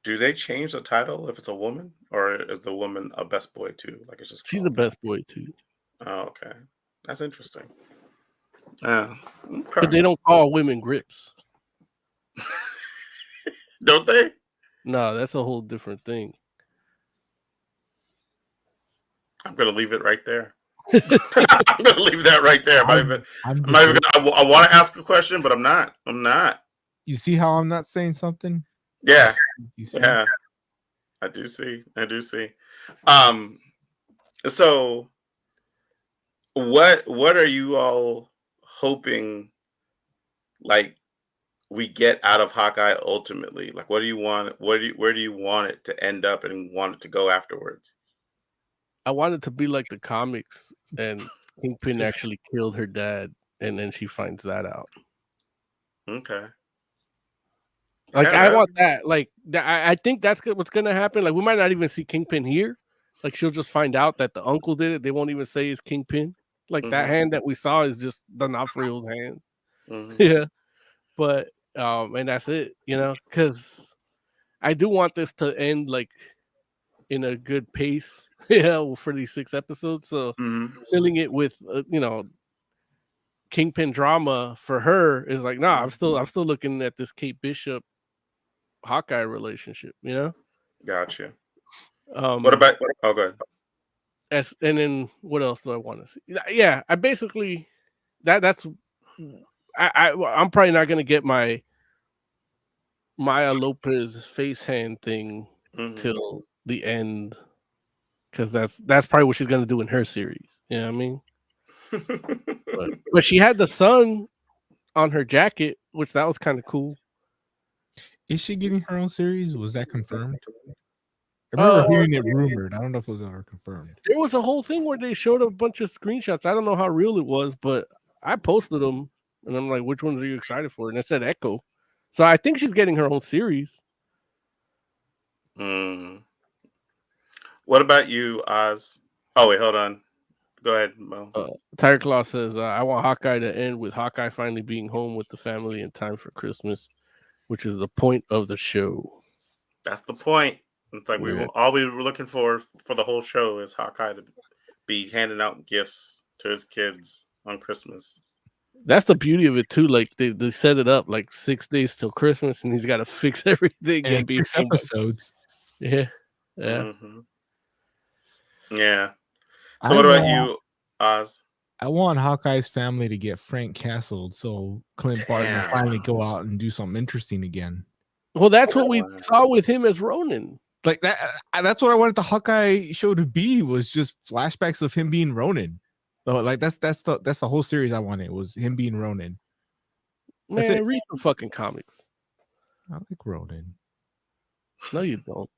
Do they change the title if it's a woman, or is the woman a best boy too? Like it's just she's the best boy too. Oh, okay, that's interesting. Okay. But they don't call women grips, don't they? No, that's a whole different thing. I'm gonna leave it right there. I'm gonna leave that right there. I want to ask a question, but I'm not. You see how I'm not saying something? Yeah. Yeah. I do see. So what are you all hoping like we get out of Hawkeye ultimately? Like what do you want? Where do you want it to end up and want it to go afterwards? I want it to be like the comics and Kingpin actually killed her dad and then she finds that out. Okay. Like I want that. Like I think that's what's gonna happen. Like we might not even see Kingpin here, Like she'll just find out that the uncle did it. They won't even say it's Kingpin. Like that hand that we saw is just D'Onofrio's hand. Yeah, but and that's it. You know, because I do want this to end like in a good pace. Yeah, for these 6 episodes. So filling it with you know, Kingpin drama for her is like, nah, I'm still looking at this Kate Bishop Hawkeye relationship, you know. Gotcha. What about? Oh, good. And then what else do I want to see? Yeah, I basically that's I'm probably not gonna get my Maya Lopez face hand thing till the end, because that's probably what she's gonna do in her series. You know what I mean? but she had the sun on her jacket, which that was kind of cool. Is she getting her own series? Was that confirmed? I remember hearing it rumored. I don't know if it was ever confirmed. There was a whole thing where they showed a bunch of screenshots. I don't know how real it was, but I posted them, and I'm like, which ones are you excited for? And it said Echo. So I think she's getting her own series. What about you, Oz? Oh, wait, hold on. Go ahead, Mo. Tiger Claw says, I want Hawkeye to end with Hawkeye finally being home with the family in time for Christmas, which is the point of the show. That's the point. It's like all we were looking for the whole show is Hawkeye to be handing out gifts to his kids on Christmas. That's the beauty of it too. Like they set it up like 6 days till Christmas, and he's got to fix everything and be 6 episodes. Yeah. Yeah. So what about you, Oz? I want Hawkeye's family to get Frank castled so Clint Barton will finally go out and do something interesting again. Well, that's what we saw with him as Ronin. Like that. That's what I wanted the Hawkeye show to be, was just flashbacks of him being Ronin. So like that's the whole series I wanted, was him being Ronin. Man, read some fucking comics. I like Ronin. No, you don't.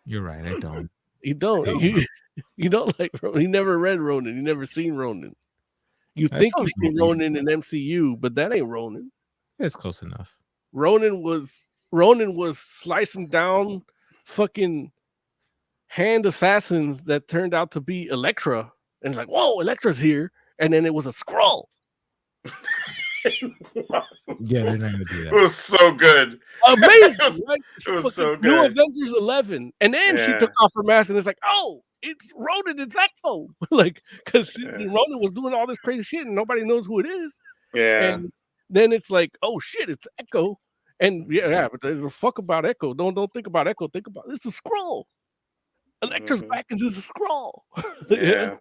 You're right. I don't. You don't. You don't like Ronin. You never read Ronin. You never seen Ronin. You think you've seen Ronin in MCU, but that ain't Ronin. It's close enough. Ronin was slicing down fucking hand assassins that turned out to be Elektra. And it's like, whoa, Electra's here. And then it was a Skrull. Yeah, they're not gonna do that. It was so good. Amazing. It was so good. New Avengers 11. And then she took off her mask and it's like, oh, it's Ronin, it's Echo. Like, because Ronin was doing all this crazy shit and nobody knows who it is. Yeah. And then it's like, oh shit, it's Echo. And but there's a fuck about Echo. Don't think about Echo. Think about it's a Skrull. Electra's back into the Skrull. Yeah.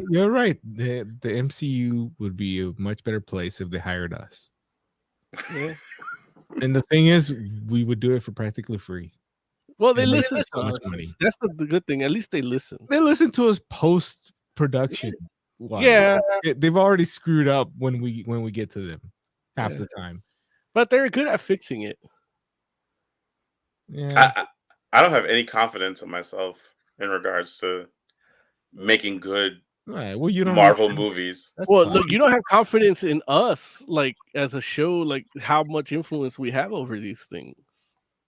You're right. The MCU would be a much better place if they hired us. Yeah. And the thing is, we would do it for practically free. Well, they listen to us. That's the good thing. At least they listen. They listen to us post production. Yeah, they've already screwed up when we get to them half the time. But they're good at fixing it. Yeah. I don't have any confidence in myself in regards to making good you don't Marvel movies. Well, look, you don't have confidence in us, like as a show, like how much influence we have over these things.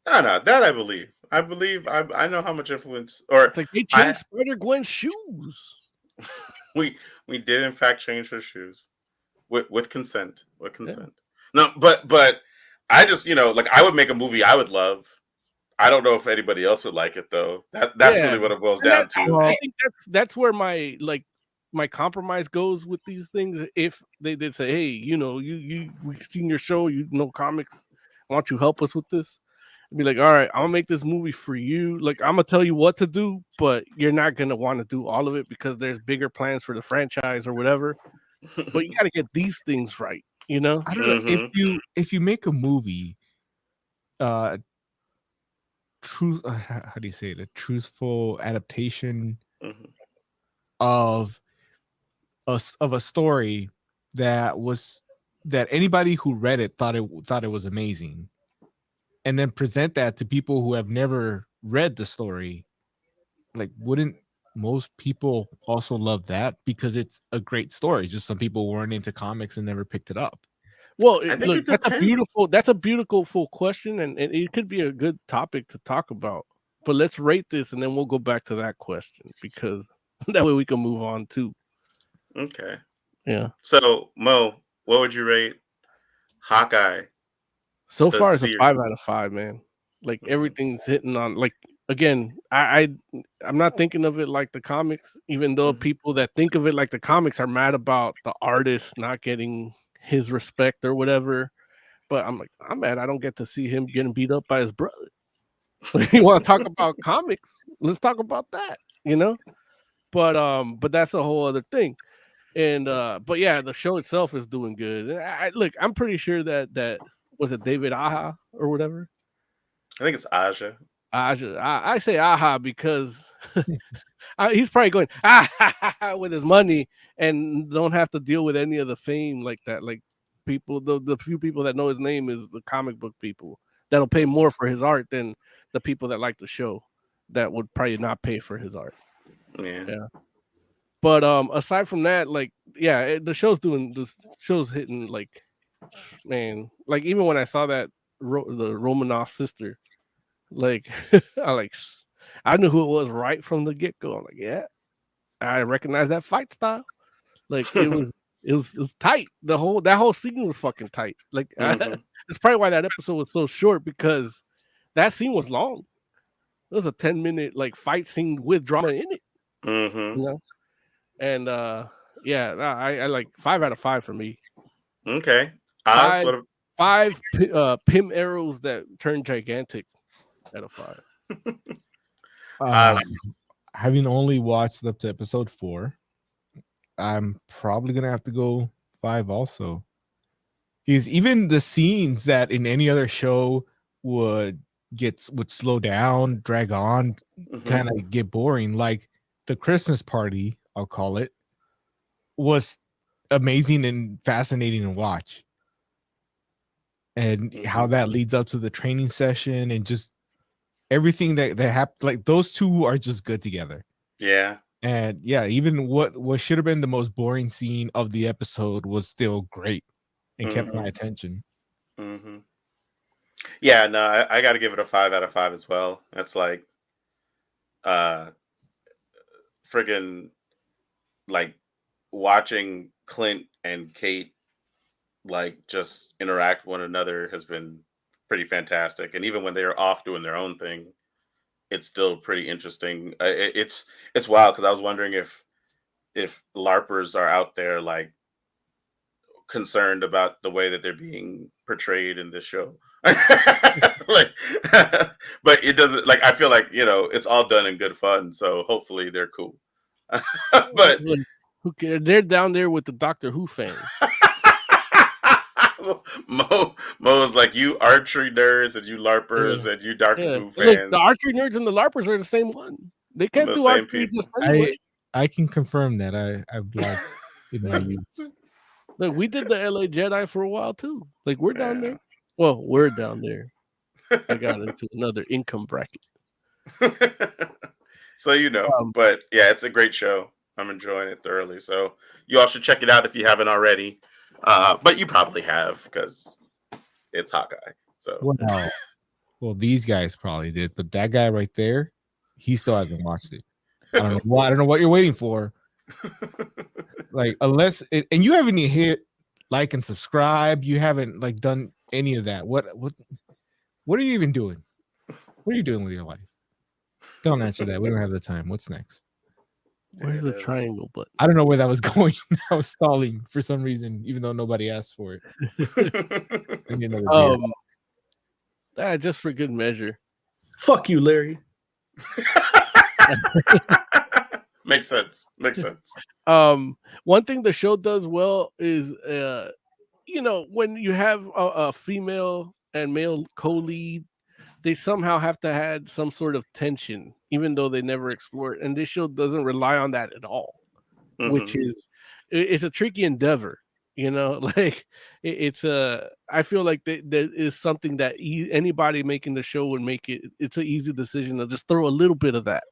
No, that I believe. I know how much influence. Or it's like they changed Spider-Gwen's shoes. We did in fact change her shoes with consent. With consent. Yeah. No, but I just like I would make a movie I would love. I don't know if anybody else would like it though. That's really what it boils down to. I think that's where my compromise goes with these things. If they did say, hey, we've seen your show, you know comics, why don't you help us with this? I'd be like, all right, I'm gonna make this movie for you. Like, I'm gonna tell you what to do, but you're not gonna want to do all of it because there's bigger plans for the franchise or whatever. But you got to get these things right, I don't know if you make a movie, how do you say it? A truthful adaptation of a story that anybody who read it thought it was amazing, and then present that to people who have never read the story. Like, wouldn't most people also love that? Because it's a great story. Just some people weren't into comics and never picked it up. Well, look, that's a beautiful question, and it could be a good topic to talk about. But let's rate this, and then we'll go back to that question because that way we can move on too. Okay. Yeah. So Mo, what would you rate Hawkeye? So far, it's a 5 out of 5, man. Like everything's hitting on. Like again, I'm not thinking of it like the comics, even though people that think of it like the comics are mad about the artist not getting his respect or whatever. But I'm like, I'm mad I don't get to see him getting beat up by his brother. You want to talk about comics? Let's talk about that, you know. But that's a whole other thing. And but yeah, the show itself is doing good. And look, I'm pretty sure that was it David Aja or whatever. I think it's Aja. Aja. I say Aja because he's probably going with his money and don't have to deal with any of the fame like that. Like people, the few people that know his name is the comic book people that'll pay more for his art than the people that like the show that would probably not pay for his art. Yeah. But aside from that, like the show's hitting like, man, like even when I saw that the Romanoff sister, like I knew who it was right from the get go. I'm like, yeah, I recognize that fight style. Like it was tight. That whole scene was fucking tight. Like it's probably why that episode was so short because that scene was long. It was a 10-minute like fight scene with drama in it. You know? And I like 5 out of 5 for me. Okay. Five Pym arrows that turn gigantic out of 5. Having only watched up to episode 4, I'm probably gonna have to go 5 also. Because even the scenes that in any other show would slow down, drag on, kind of get boring, like the Christmas party, I'll call it, was amazing and fascinating to watch. And how that leads up to the training session and just everything that happened. Like those two are just good together. Yeah. And yeah, even what should have been the most boring scene of the episode was still great and kept my attention. Yeah, no, I got to give it a 5 out of 5 as well. That's like, friggin' like watching Clint and Kate like just interact with one another has been pretty fantastic. And even when they're off doing their own thing, it's still pretty interesting. It's wild because I was wondering if LARPers are out there like concerned about the way that they're being portrayed in this show. Like, but it doesn't, like, I feel like, you know, it's all done in good fun, so hopefully they're cool. But who cares? They're down there with the Doctor Who fans. Mo's like, you archery nerds and you LARPers and you Doctor Who fans. Look, the archery nerds and the LARPers are the same one. They can't do archery just anyway. I can confirm that. I've blocked in my youth. Look, we did the LA Jedi for a while too. Like we're down there. Well, we're down there. I got into another income bracket. So you know, but yeah, it's a great show. I'm enjoying it thoroughly. So you all should check it out if you haven't already. But you probably have because it's Hawkeye. So well, these guys probably did, but that guy right there, he still hasn't watched it. I don't know what you're waiting for. Like unless and you haven't even hit like and subscribe. You haven't like done any of that. What are you even doing? What are you doing with your life? Don't answer that. We don't have the time. What's next? Where's the triangle button? I don't know where that was going. I was stalling for some reason, even though nobody asked for it. Just for good measure. Fuck you, Larry. Makes sense. One thing the show does well is you know, when you have a female and male co-lead, they somehow have to add some sort of tension, even though they never explore it. And this show doesn't rely on that at all, which is it's a tricky endeavor. You know, like I feel like there is something that anybody making the show would make it. It's an easy decision to just throw a little bit of that.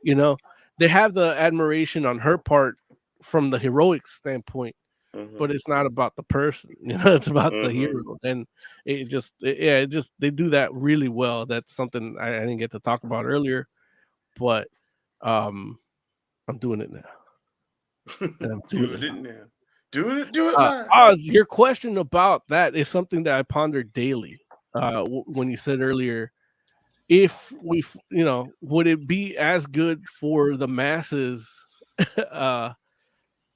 You know, they have the admiration on her part from the heroic standpoint, but it's not about the person. It's about the hero, and it just they do that really well. That's something I didn't get to talk about earlier, but I'm doing it now. And I'm doing it now. Do it live. Oz, your question about that is something that I ponder daily. When you said earlier, if we, would it be as good for the masses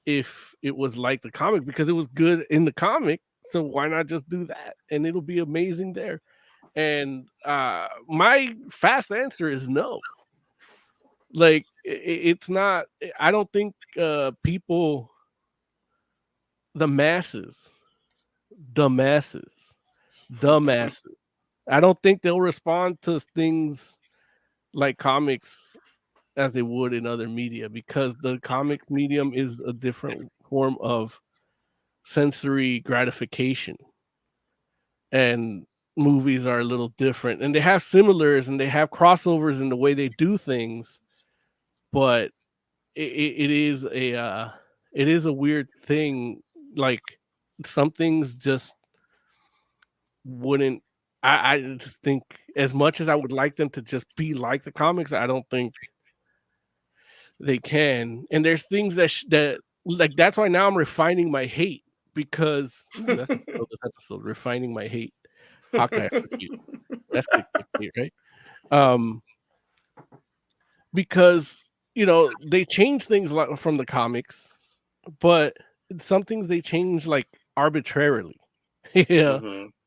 if it was like the comic? Because it was good in the comic, so why not just do that and it'll be amazing there? And my fast answer is no. Like it's not. I don't think people, the masses, dumbasses. I don't think they'll respond to things like comics as they would in other media, because the comics medium is a different form of sensory gratification, and movies are a little different, and they have similars and they have crossovers in the way they do things, but it is a weird thing. Like some things just wouldn't. I just think, as much as I would like them to just be like the comics, I don't think they can. And there's things that like, that's why now I'm refining my hate, because that's this episode, refining my hate. Hawkeye, that's the right? Because they change things from the comics, but some things they change like arbitrarily.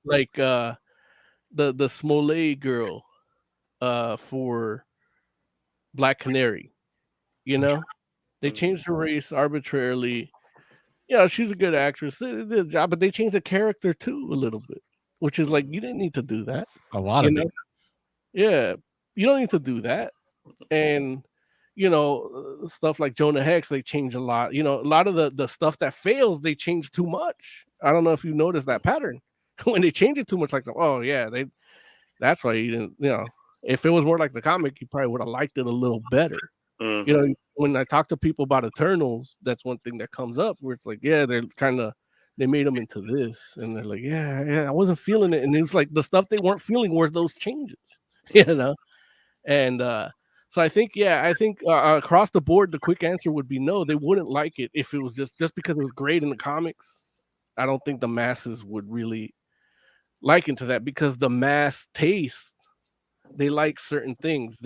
Like the Smollett girl for Black Canary. They changed her race arbitrarily. She's a good actress. They did a job, but they changed the character too a little bit, which is like, you didn't need to do that. A lot of it. Yeah, you don't need to do that. And stuff like Jonah Hex, they change a lot. A lot of the stuff that fails, they change too much. I don't know if you noticed that pattern. When they change it too much, like, oh yeah, that's why you didn't. If it was more like the comic, you probably would have liked it a little better. When I talk to people about Eternals, that's one thing that comes up, where it's like, yeah, they made them into this, and they're like, yeah, I wasn't feeling it, and it's like the stuff they weren't feeling were those changes, and so I think across the board, the quick answer would be no. They wouldn't like it if it was just because it was great in the comics. I don't think the masses would really like into that, because the mass taste, they like certain things.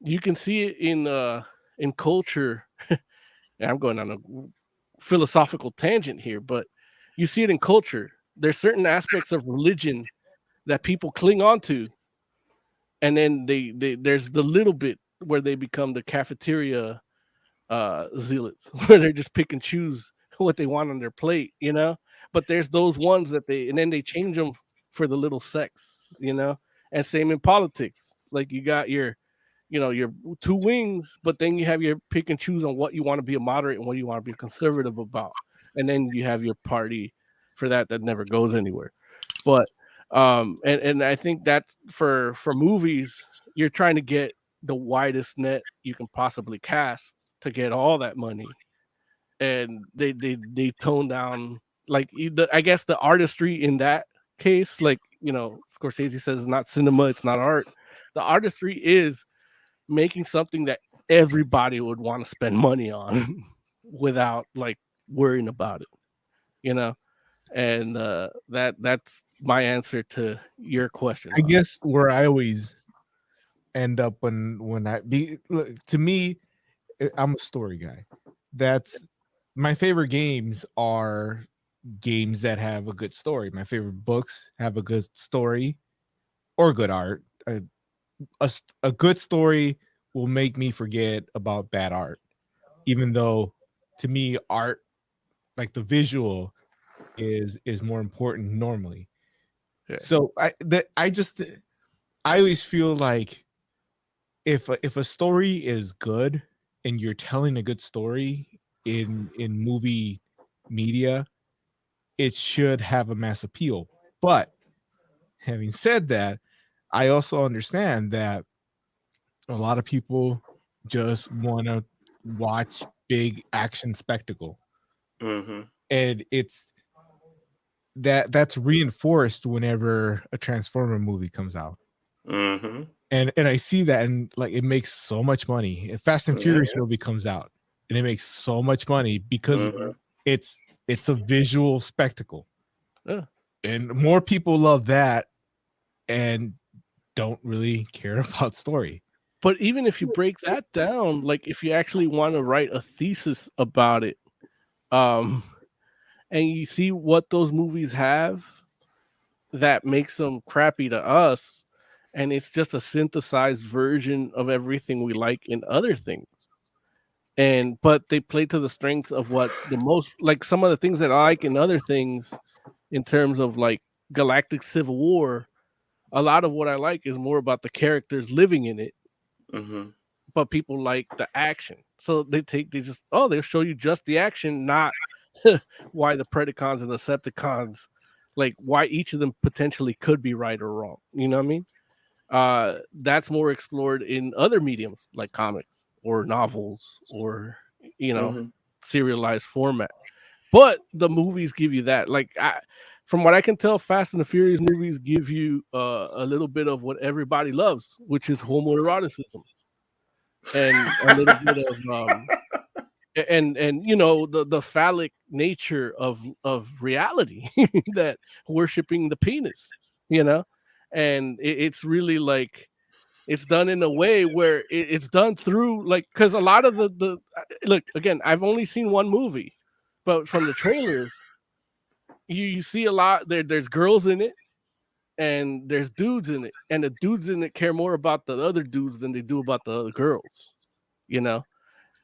You can see it in culture. I'm going on a philosophical tangent here, but you see it in culture. There's certain aspects of religion that people cling on to, and then there's the little bit where they become the cafeteria zealots, where they're just pick and choose what they want on their plate, But there's those ones and then they change them for the little sects, And same in politics. Like, you got your two wings, but then you have your pick and choose on what you want to be a moderate and what you want to be conservative about, and then you have your party for that never goes anywhere. But and I think that for movies, you're trying to get the widest net you can possibly cast to get all that money, and they tone down, like, I guess the artistry in that case. Like, Scorsese says, it's not cinema, it's not art. The artistry is making something that everybody would want to spend money on without like worrying about it, and that's my answer to your question. I guess where I always end up to me, I'm a story guy. That's my favorite games are games that have a good story. My favorite books have a good story or good art. A good story will make me forget about bad art, even though to me art, like the visual, is more important normally. Yeah. So I always feel like if a story is good and you're telling a good story in movie media, it should have a mass appeal. But having said that, I also understand that a lot of people just want to watch big action spectacle. and that's reinforced whenever a Transformer movie comes out. Mm-hmm. And I see that, and like it makes so much money. If Fast and Furious movie comes out, and it makes so much money because it's a visual spectacle. Yeah. And more people love that and don't really care about story. But even if you break that down, like if you actually want to write a thesis about it, and you see what those movies have that makes them crappy to us, and it's just a synthesized version of everything we like in other things. But they play to the strengths of what the most, like some of the things that I like in other things in terms of like Galactic Civil War. A lot of what I like is more about the characters living in it. Mm-hmm. But people like the action. So they'll show you just the action, not why the Predacons and the Decepticons, like why each of them potentially could be right or wrong. You know what I mean? That's more explored in other mediums like comics or novels or, serialized format. But the movies give you that. Like, from what I can tell, Fast and the Furious movies give you a little bit of what everybody loves, which is homoeroticism. And a little bit of and the phallic nature of reality that worshiping the penis, and it's really like it's done in a way where it's done through like, because a lot of the look, again, I've only seen one movie, but from the trailers you see a lot there's girls in it and there's dudes in it, and the dudes in it care more about the other dudes than they do about the other girls.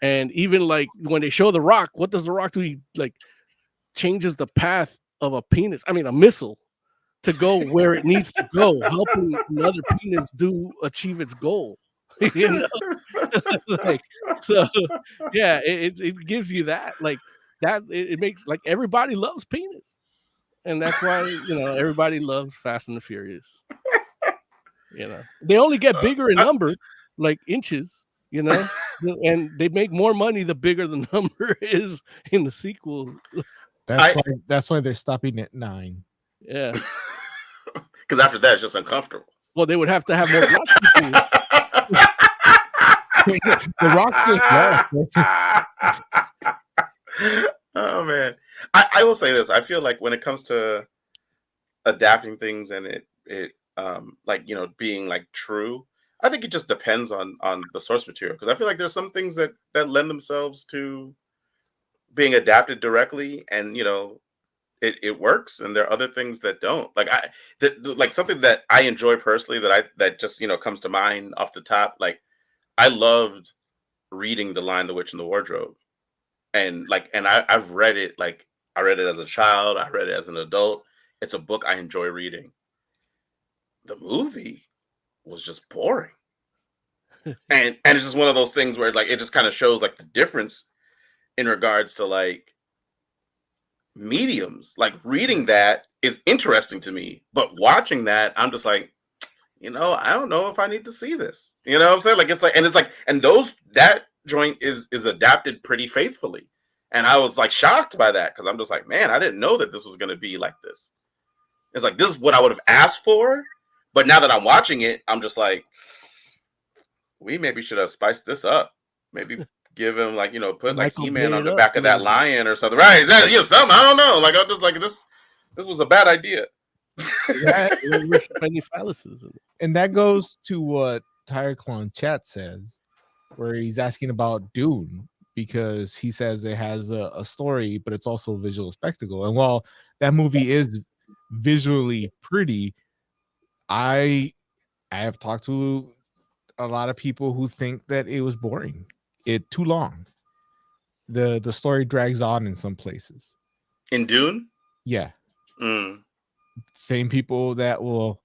And even like when they show The Rock, what does The Rock do? He like changes the path of a missile to go where it needs to go, helping another penis achieve its goal. Like, so yeah, it gives you that, like that it makes like everybody loves penis, and that's why everybody loves Fast and the Furious. They only get bigger in number, like inches. And they make more money the bigger the number is in the sequel. That's why they're stopping at 9. Yeah, because after that it's just uncomfortable. Well, they would have to have more black people. The Rock just left. Oh man, I will say this. I feel like when it comes to adapting things and it like being like true, I think it just depends on the source material, because I feel like there's some things that lend themselves to being adapted directly, and it works, and there are other things that don't. Like like something that I enjoy personally that just comes to mind off the top. Like I loved reading The Lion, the Witch, and the Wardrobe, and I've read it. Like I read it as a child, I read it as an adult. It's a book I enjoy reading. The movie was just boring. and it's just one of those things where like it just kind of shows like the difference in regards to like mediums. Like reading that is interesting to me, but watching that I'm just like, I don't know if I need to see this. You know what I'm saying? Like it's like and that joint is adapted pretty faithfully. And I was like shocked by that, because I'm just like, man, I didn't know that this was going to be like this. It's like, this is what I would have asked for. But now that I'm watching it, I'm just like, we maybe should have spiced this up. Maybe give him like, put like He-Man on the back of that lion or something. Right? Is that something? I don't know. Like I'm just like, this was a bad idea. And that goes to what Tyreclon Chat says, where he's asking about Dune, because he says it has a story, but it's also a visual spectacle. And while that movie is visually pretty, I have talked to a lot of people who think that it was boring. It too long. The story drags on in some places. In Dune? Yeah. Mm. Same people that will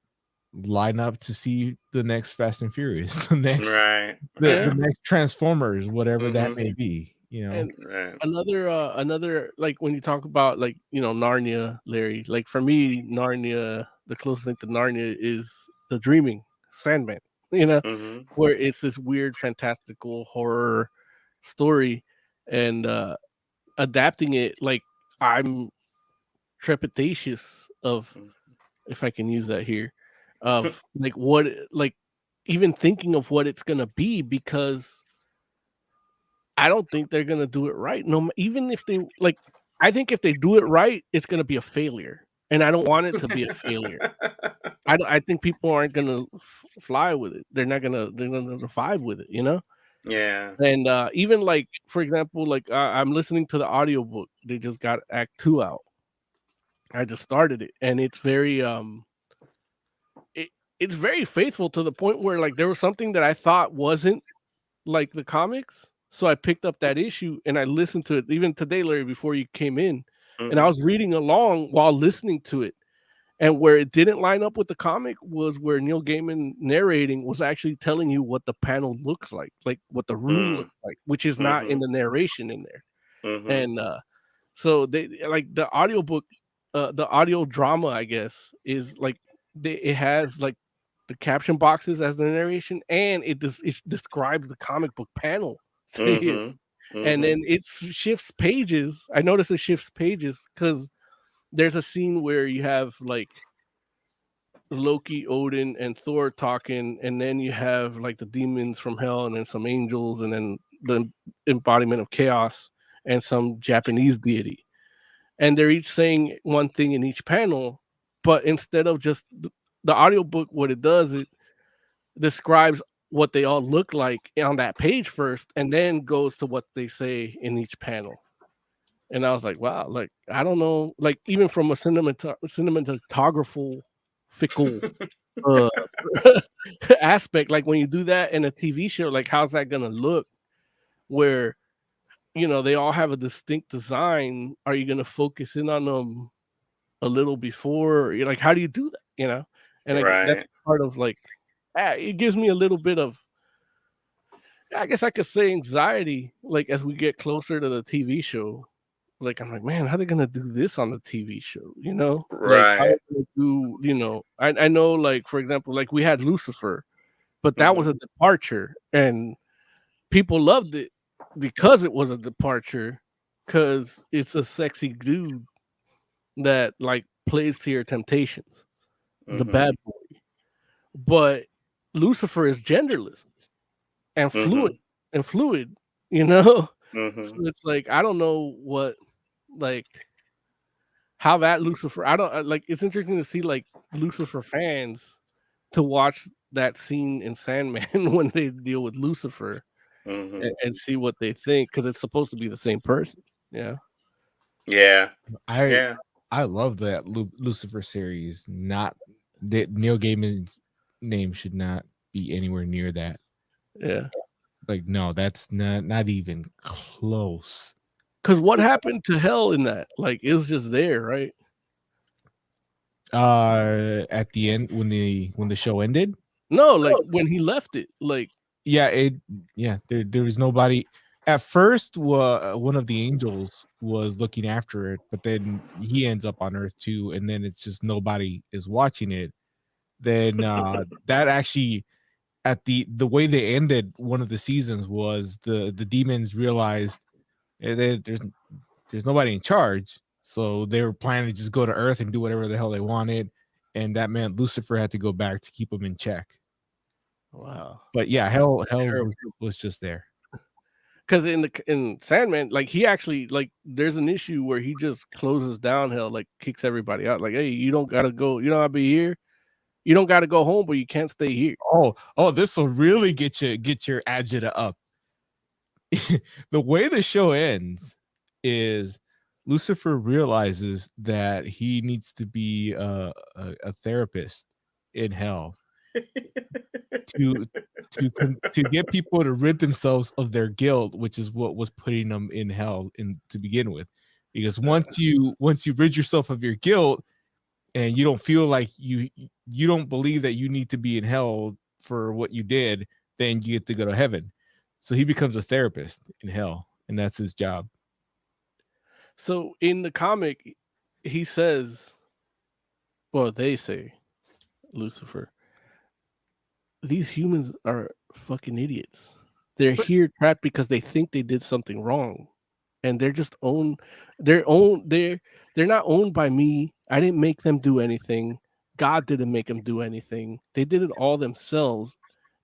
line up to see the next Fast and Furious, the next the next Transformers, whatever that may be. And another like when you talk about like Narnia, Larry, like for me Narnia, the closest thing to Narnia is The Dreaming Sandman, where it's this weird fantastical horror story, and adapting it, like I'm trepidatious of, if I can use that here, of like what, like even thinking of what it's gonna be, because I don't think they're gonna do it right. No, even if they like, I think if they do it right, it's gonna be a failure, and I don't want it to be a failure. I think people aren't gonna fly with it. They're gonna vibe with it, you know. Yeah. And even like, for example, like I'm listening to the audiobook. They just got Act 2 out. I just started it, and it's very it's very faithful to the point where like there was something that I thought wasn't like the comics. So I picked up that issue and I listened to it even today, Larry, before you came in. And I was reading along while listening to it. And where it didn't line up with the comic was where Neil Gaiman narrating was actually telling you what the panel looks like what the room looks like, which is not in the narration in there. And so they like the audiobook, the audio drama, I guess, is like it has like the caption boxes as the narration, and it describes the comic book panel. And then it shifts pages. I noticed it shifts pages because there's a scene where you have like Loki, Odin, and Thor talking, and then you have like the demons from hell, and then some angels, and then the embodiment of chaos, and some Japanese deity. And they're each saying one thing in each panel, but instead of just the audiobook, what it does, it describes what they all look like on that page first, and then goes to what they say in each panel. And I was like, wow, like I don't know, like even from a cinematographical aspect, like when you do that in a TV show, like how's that gonna look? Where they all have a distinct design. Are you gonna focus in on them a little before? You're like, how do you do that? And that's part of like, it gives me a little bit of, I guess I could say, anxiety. Like as we get closer to the TV show, like I'm like, man, how are they gonna do this on the TV show? Like how are they gonna do? I know, like for example, like we had Lucifer, but that was a departure, and people loved it because it was a departure, because it's a sexy dude that like plays to your temptations, the bad boy. But Lucifer is genderless and fluid, So it's like I don't know what, like how that Lucifer. I don't like. It's interesting to see like Lucifer fans to watch that scene in Sandman when they deal with Lucifer. And see what they think, because it's supposed to be the same person. Yeah. I love that Lucifer series. Not that Neil Gaiman's name should not be anywhere near that. Yeah. Like no, that's not even close. Because what happened to hell in that? Like it was just there, right? At the end when the show ended. No, like when he left it, like. There was nobody at first. One of the angels was looking after it, but then he ends up on Earth too, and then it's just nobody is watching it. Then that actually, at the way they ended one of the seasons, was the demons realized there's nobody in charge, so they were planning to just go to Earth and do whatever the hell they wanted, and that meant Lucifer had to go back to keep them in check. Wow. But yeah, hell was just there. Because in Sandman, like he actually, like there's an issue where he just closes down hell, like kicks everybody out. Like, hey, you don't gotta go. You don't gotta be here. You don't gotta go home, but you can't stay here. Oh, this will really get your agita up. The way the show ends is Lucifer realizes that he needs to be a therapist in hell. to get people to rid themselves of their guilt, which is what was putting them in hell to begin with. Because once you rid yourself of your guilt and you don't feel like you don't believe that you need to be in hell for what you did, then you get to go to heaven. So he becomes a therapist in hell, and that's his job. So in the comic, he says, well, they say, Lucifer, these humans are fucking idiots. They're here trapped because they think they did something wrong. and they're just they're not owned by me. I didn't make them do anything. God didn't make them do anything. They did it all themselves,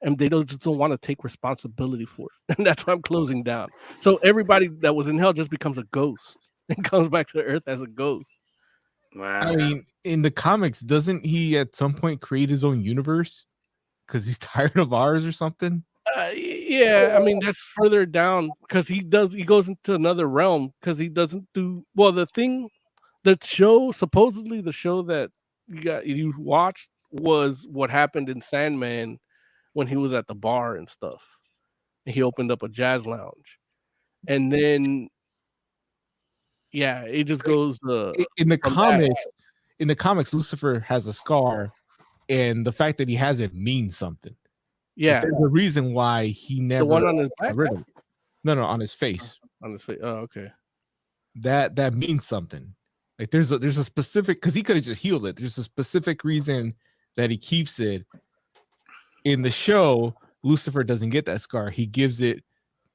and they just don't want to take responsibility for it. And that's why I'm closing down. So everybody that was in hell just becomes a ghost and comes back to Earth as a ghost. Wow. I mean, in the comics, doesn't he at some point create his own universe because he's tired of ours or something? Yeah, I mean that's further down because he goes into another realm because he doesn't do well. The show supposedly the show that you watched was what happened in Sandman when he was at the bar and stuff. And he opened up a jazz lounge, and then yeah, it just goes in the from comics. In the comics, Lucifer has a scar, and the fact that he has it means something. Yeah, there's a reason why he never. The one on his back? No, on his face. On his face. Oh, okay. That means something. Like there's a specific, because he could have just healed it. There's a specific reason that he keeps it. In the show, Lucifer doesn't get that scar. He gives it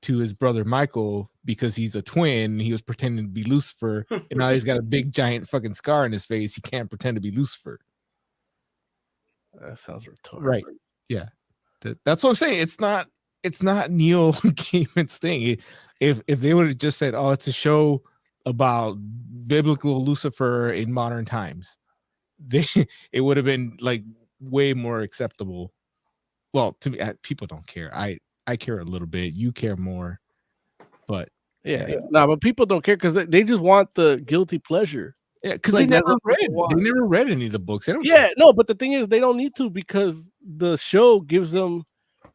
to his brother Michael because he's a twin. He was pretending to be Lucifer, and now he's got a big giant fucking scar on his face. He can't pretend to be Lucifer. That sounds retarded. Right. Yeah. That's what I'm saying. It's not Neil Gaiman's thing. If they would have just said, "Oh, it's a show about biblical Lucifer in modern times," it would have been like way more acceptable. Well, to me, people don't care. I care a little bit. You care more, but but people don't care because they just want the guilty pleasure. Yeah, because they never read any of the books. They don't care. No, but the thing is, they don't need to because the show gives them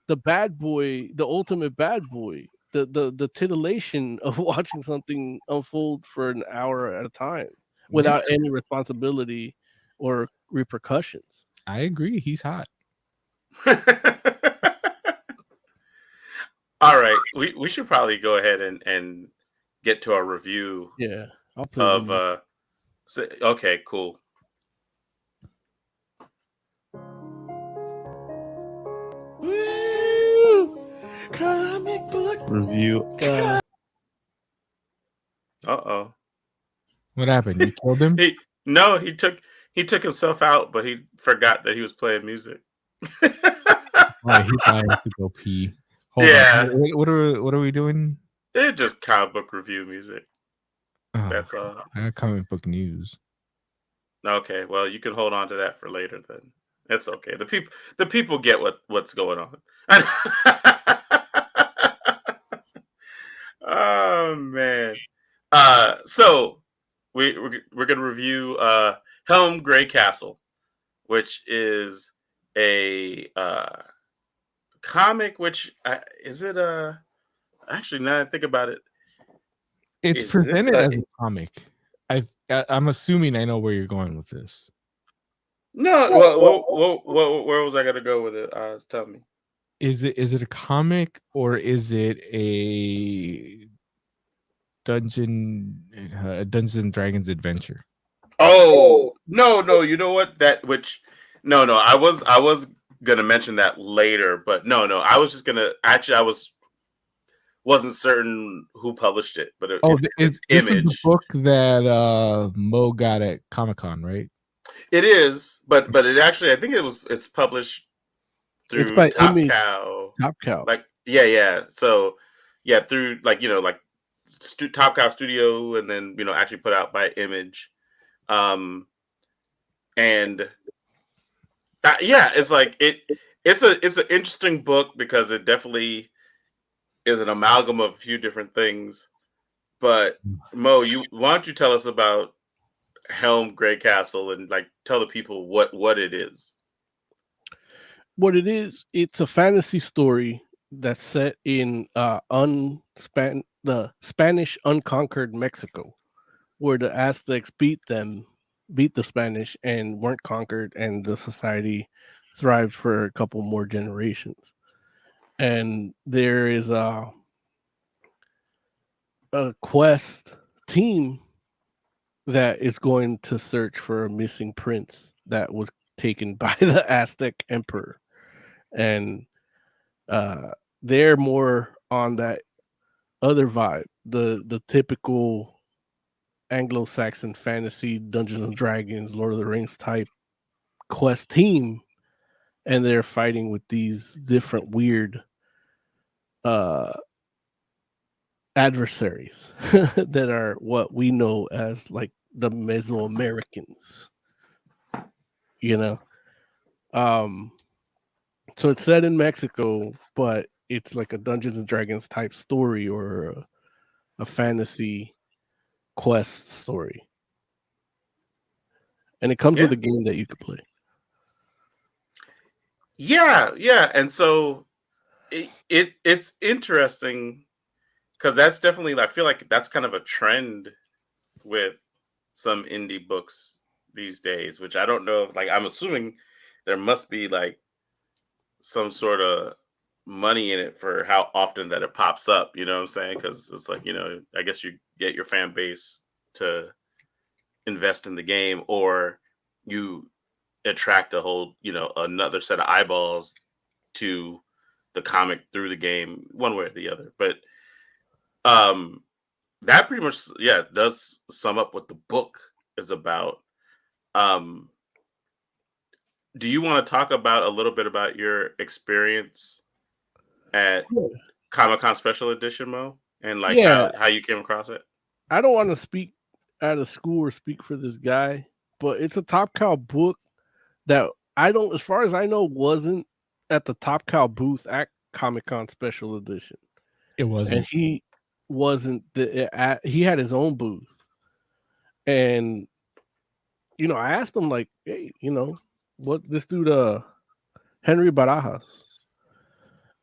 the bad boy, the ultimate bad boy, the titillation of watching something unfold for an hour at a time without any responsibility or repercussions. I agree. He's hot. All right, we should probably go ahead and get to our review. Yeah, I'll play okay, cool. Comic book review. Uh-oh. What happened? You killed him? He took himself out, but he forgot that he was playing music. He might have to go pee. Hold on. What are we doing? It's just comic book review music. Oh, that's all. I got comic book news. Okay, well, you can hold on to that for later then. It's okay. The people get what's going on. Oh man. So we're gonna review Helm Greycastle, which is a comic. Which is it? Actually, now that I think about it, it's presented as a comic. I'm assuming I know where you're going with this. No, where was I gonna go with it? Tell me. Is it a comic or is it a Dungeons and Dragons adventure? Oh no! You know what? No. I was gonna mention that later, but no. I was just gonna I wasn't certain who published it, but it's Image. This is the book that Mo got at Comic-Con, right? It is, but it actually I think it's published through Top Cow. Top Cow. Like yeah. So yeah, through Top Cow Studio, and then actually put out by Image, and that, it's like it's an interesting book because it definitely is an amalgam of a few different things. But Mo, why don't you tell us about Helm Greycastle and tell the people what it is? What it is, it's a fantasy story that's set in the Spanish unconquered Mexico, where the Aztecs beat the Spanish and weren't conquered, and the society thrived for a couple more generations. And there is a quest team that is going to search for a missing prince that was taken by the Aztec emperor. And they're more on that other vibe, the typical Anglo-Saxon fantasy Dungeons and Dragons, Lord of the Rings type quest team, and they're fighting with these different weird adversaries that are what we know as like the Mesoamericans, you know. So it's set in Mexico, but it's like a Dungeons and Dragons type story or a fantasy quest story, and it comes with a game that you could play. Yeah, and so it's interesting because that's definitely, I feel like that's kind of a trend with some indie books these days, which I don't know if, like, I'm assuming there must be like some sort of money in it for how often that it pops up, you know what I'm saying? Because it's like, I guess you get your fan base to invest in the game, or you attract a whole, another set of eyeballs to the comic through the game, one way or the other. But um that pretty much, does sum up what the book is about. um do you want to talk about a little bit about your experience at Comic-Con Special Edition, Mo, and like Yeah, how you came across it? I don't want to speak out of school or speak for this guy, but it's a Top Cow book that I don't, as far as I know, wasn't at the Top Cow booth at Comic-Con Special Edition. It wasn't. And he wasn't he had his own booth. And I asked him like, hey, what this dude Henry Barajas.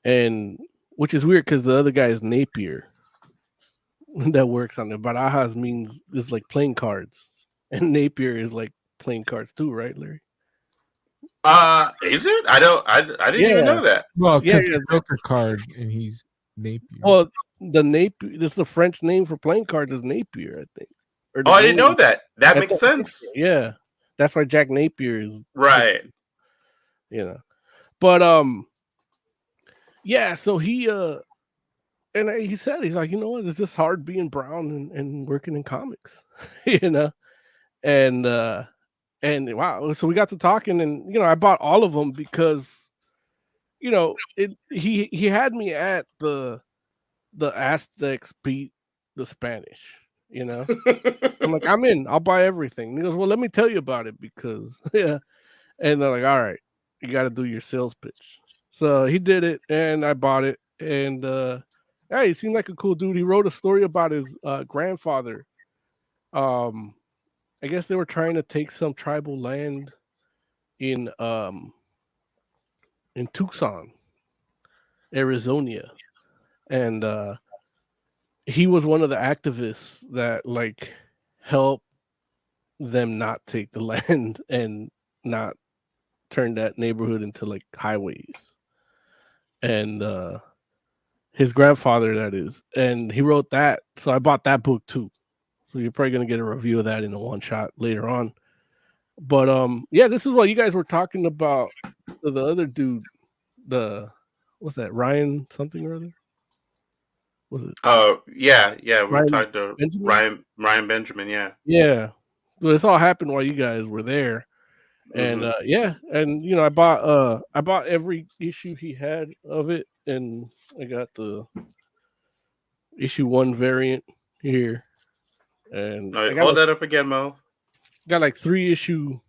And which is weird because the other guy is Napier that works on it. Barajas is like playing cards. And Napier is like playing cards too, right, Larry? Is it? I didn't even know that. Well, because the Joker card and he's Napier. Well, the Napier, this is the French name for playing cards is Napier, I think. I didn't know that. That makes sense. Yeah. That's why Jack Napier is right. But so he and he said, he's like, you know what, it's just hard being brown and working in comics. And wow, so we got to talking, and I bought all of them because he had me at the Aztecs beat the Spanish. I'm like, I'm in, I'll buy everything. And he goes, well, let me tell you about it because and they're like, all right, you got to do your sales pitch. So he did it, and I bought it, and he seemed like a cool dude. He wrote a story about his grandfather. I guess they were trying to take some tribal land in Tucson, Arizona, and he was one of the activists that like helped them not take the land and not turn that neighborhood into like highways. And his grandfather, that is, and he wrote that. So I bought that book too. So you're probably gonna get a review of that in a one shot later on. But this is what you guys were talking about. The other dude, what's that? Ryan something or other? Was it? Yeah. We talked to Benjamin? Ryan Benjamin. Yeah. Yeah. So this all happened while you guys were there. And and I bought every issue he had of it, and I got the issue 1 variant here. And I hold that up again, Mo. Got like 3 issue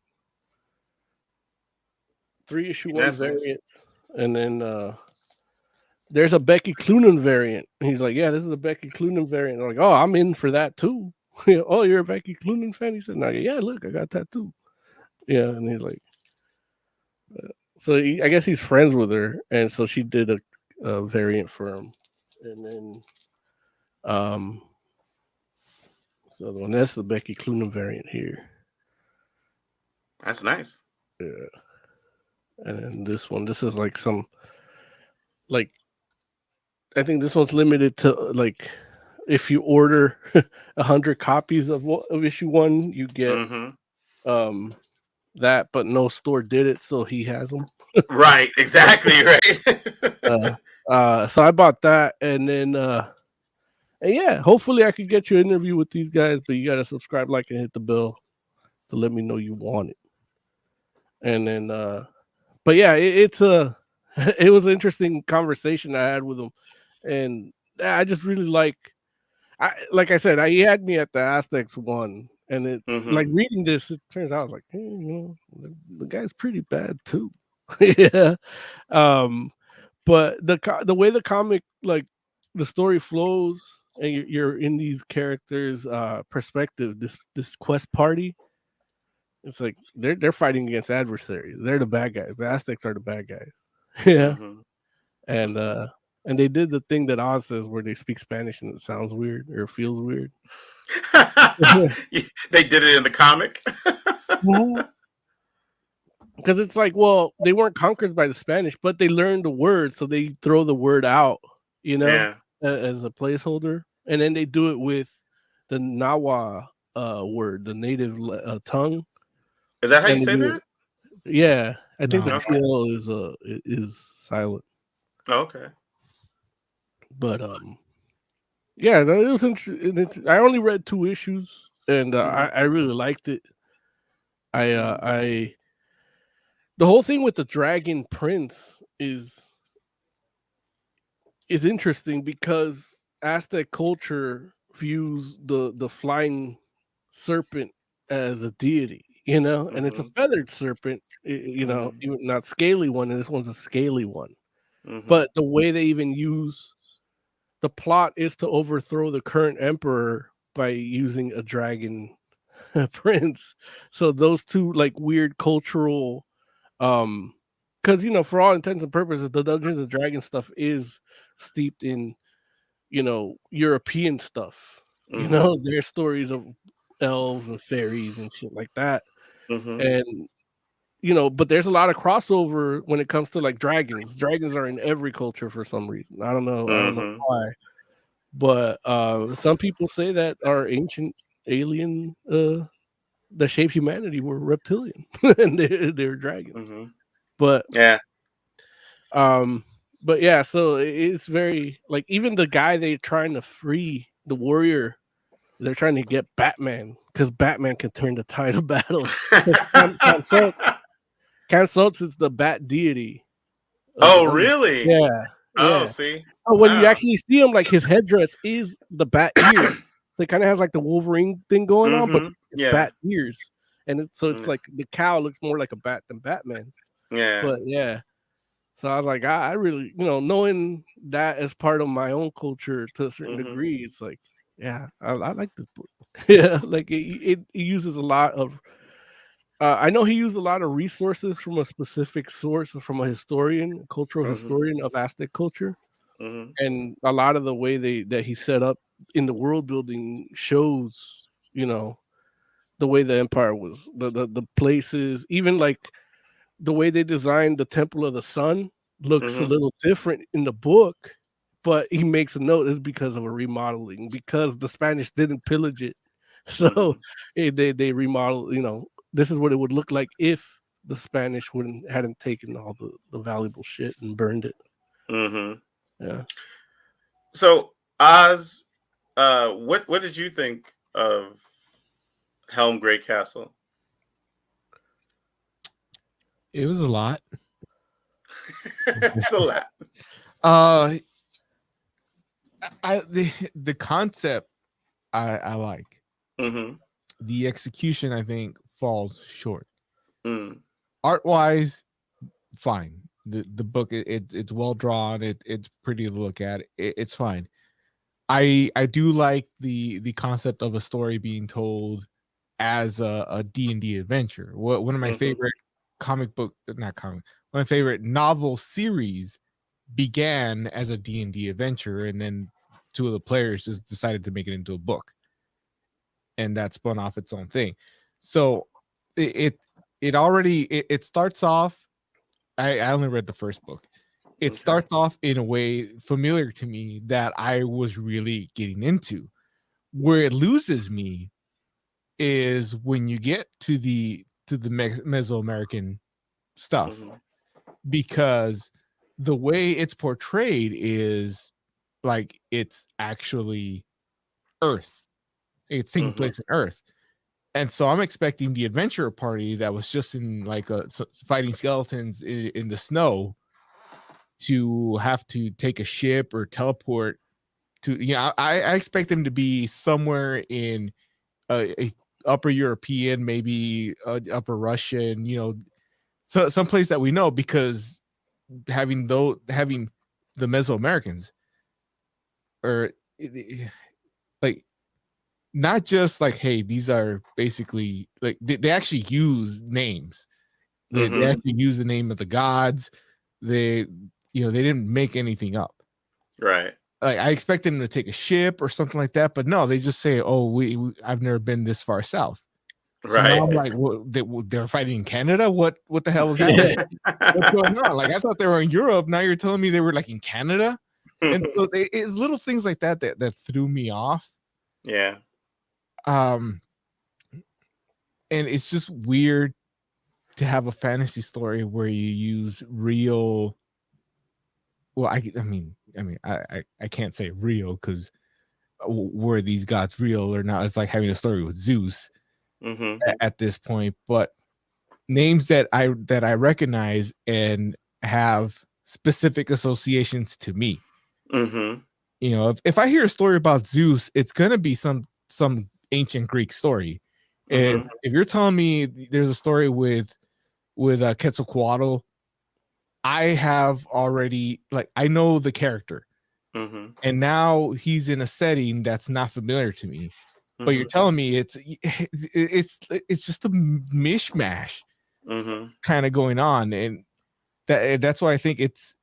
1 variant, and then there's a Becky Cloonan variant. And he's like, yeah, this is a Becky Cloonan variant. I'm like, oh, I'm in for that too. Oh, you're a Becky Cloonan fan? He said, no, yeah, look, I got that too. Yeah, and he's like, so I guess he's friends with her, and so she did a variant for him, and then so that's the Becky Cloonan variant here. That's nice. Yeah, and then this is like some, like, I think this one's limited to like, if you order 100 copies of issue 1, you get that, but no store did it, so he has them. Right, exactly, right. So I bought that, and then And yeah, hopefully I could get you an interview with these guys, but you gotta subscribe, like, and hit the bell to let me know you want it. And then but yeah, it's a it was an interesting conversation I had with him. And I just really like I said, he had me at the Aztecs one, and it like reading this, it turns out I was like, hey, the guy's pretty bad too. Yeah. But the way the comic, like the story flows, and you're in these characters' perspective, this quest party, it's like they're fighting against adversaries. They're the bad guys. The Aztecs are the bad guys. Yeah. And they did the thing that Oz says where they speak Spanish and it sounds weird or feels weird. They did it in the comic. Because it's like, well, they weren't conquered by the Spanish, but they learned the word, so they throw the word out, as a placeholder, and then they do it with the Nawa word, the native tongue. Is that how you say that? Yeah, I think the TL is silent. Oh, okay. But yeah, it was interesting. I only read 2 issues, and I really liked it. The whole thing with the Dragon Prince is interesting because Aztec culture views the flying serpent as a deity, and it's a feathered serpent, even not scaly one, and this one's a scaly one. But the way they even use the plot is to overthrow the current emperor by using a dragon prince. So those two like weird cultural, because for all intents and purposes, the Dungeons and Dragons stuff is steeped in European stuff. Their stories of elves and fairies and shit like that. And but there's a lot of crossover when it comes to like dragons. Dragons are in every culture for some reason. I don't know why. But some people say that our ancient alien that shaped humanity were reptilian and they're dragons. But yeah. But yeah, so it's very like even the guy they're trying to free, the warrior, they're trying to get Batman because Batman can turn the tide of battle. Consults is the bat deity. Oh, really? Yeah. Oh, see. Oh, when you actually see him, like his headdress is the bat ear. So it kind of has like the Wolverine thing going on, but it's bat ears, and it's like the cow looks more like a bat than Batman. Yeah. But yeah. So I was like, I really, knowing that as part of my own culture to a certain degree, it's like, yeah, I like this book. Yeah, like it uses a lot of. I know he used a lot of resources from a specific source, from a historian, a cultural historian of Aztec culture, and a lot of the way that he set up in the world building shows, the way the empire was, the places, even like the way they designed the Temple of the Sun looks a little different in the book, but he makes a note is because of a remodeling, because the Spanish didn't pillage it, so they remodeled. This is what it would look like if the Spanish hadn't taken all the valuable shit and burned it. Yeah. So Oz, what did you think of Helm Greycastle? It was a lot. It's a lot. The concept I like. The execution I think falls short. Art wise, fine. The book it's well drawn. It's pretty to look at. It's fine. I do like the concept of a story being told as a D&D adventure. One of my favorite one of my favorite novel series began as a D&D adventure, and then 2 of the players just decided to make it into a book, and that spun off its own thing. So it starts off. I only read the first book. It starts off in a way familiar to me that I was really getting into. Where it loses me is when you get to the Mesoamerican stuff, because the way it's portrayed is like it's actually Earth. It's taking place in Earth. And so I'm expecting the adventurer party that was just in like fighting skeletons in the snow to have to take a ship or teleport to, I expect them to be somewhere in a upper European, maybe upper Russian, so someplace that we know, because having the Mesoamericans or like, not just like, hey, these are basically like they actually use names. They actually use the name of the gods. They didn't make anything up. Right. Like, I expected them to take a ship or something like that, but no, they just say, "Oh, I've never been this far south." So Right. now I'm like, well, they're fighting in Canada. What the hell was happening? What's going on? Like, I thought they were in Europe. Now you're telling me they were like in Canada. And so it's little things like that threw me off. Yeah. And it's just weird to have a fantasy story where you use real. Well, I can't say real because were these gods real or not? It's like having a story with Zeus at this point, but names that I recognize and have specific associations to me. If I hear a story about Zeus, it's gonna be some ancient Greek story. If you're telling me there's a story with Quetzalcoatl, I have already, like, I know the character, and now he's in a setting that's not familiar to me. But you're telling me it's just a mishmash kind of going on, and that's why I think it's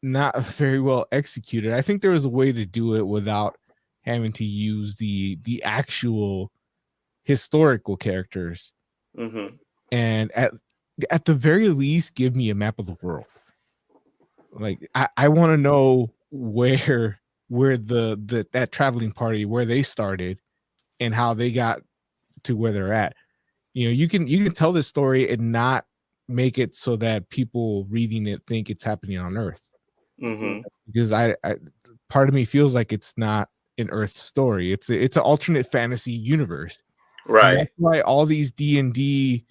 not very well executed. I think there was a way to do it without having to use the actual historical characters, and at the very least, give me a map of the world. Like, I want to know where that traveling party, where they started and how they got to where they're at. You can tell this story and not make it so that people reading it think it's happening on Earth. Because I part of me feels like it's not an Earth story. It's an alternate fantasy universe. Right. And that's why all these D&D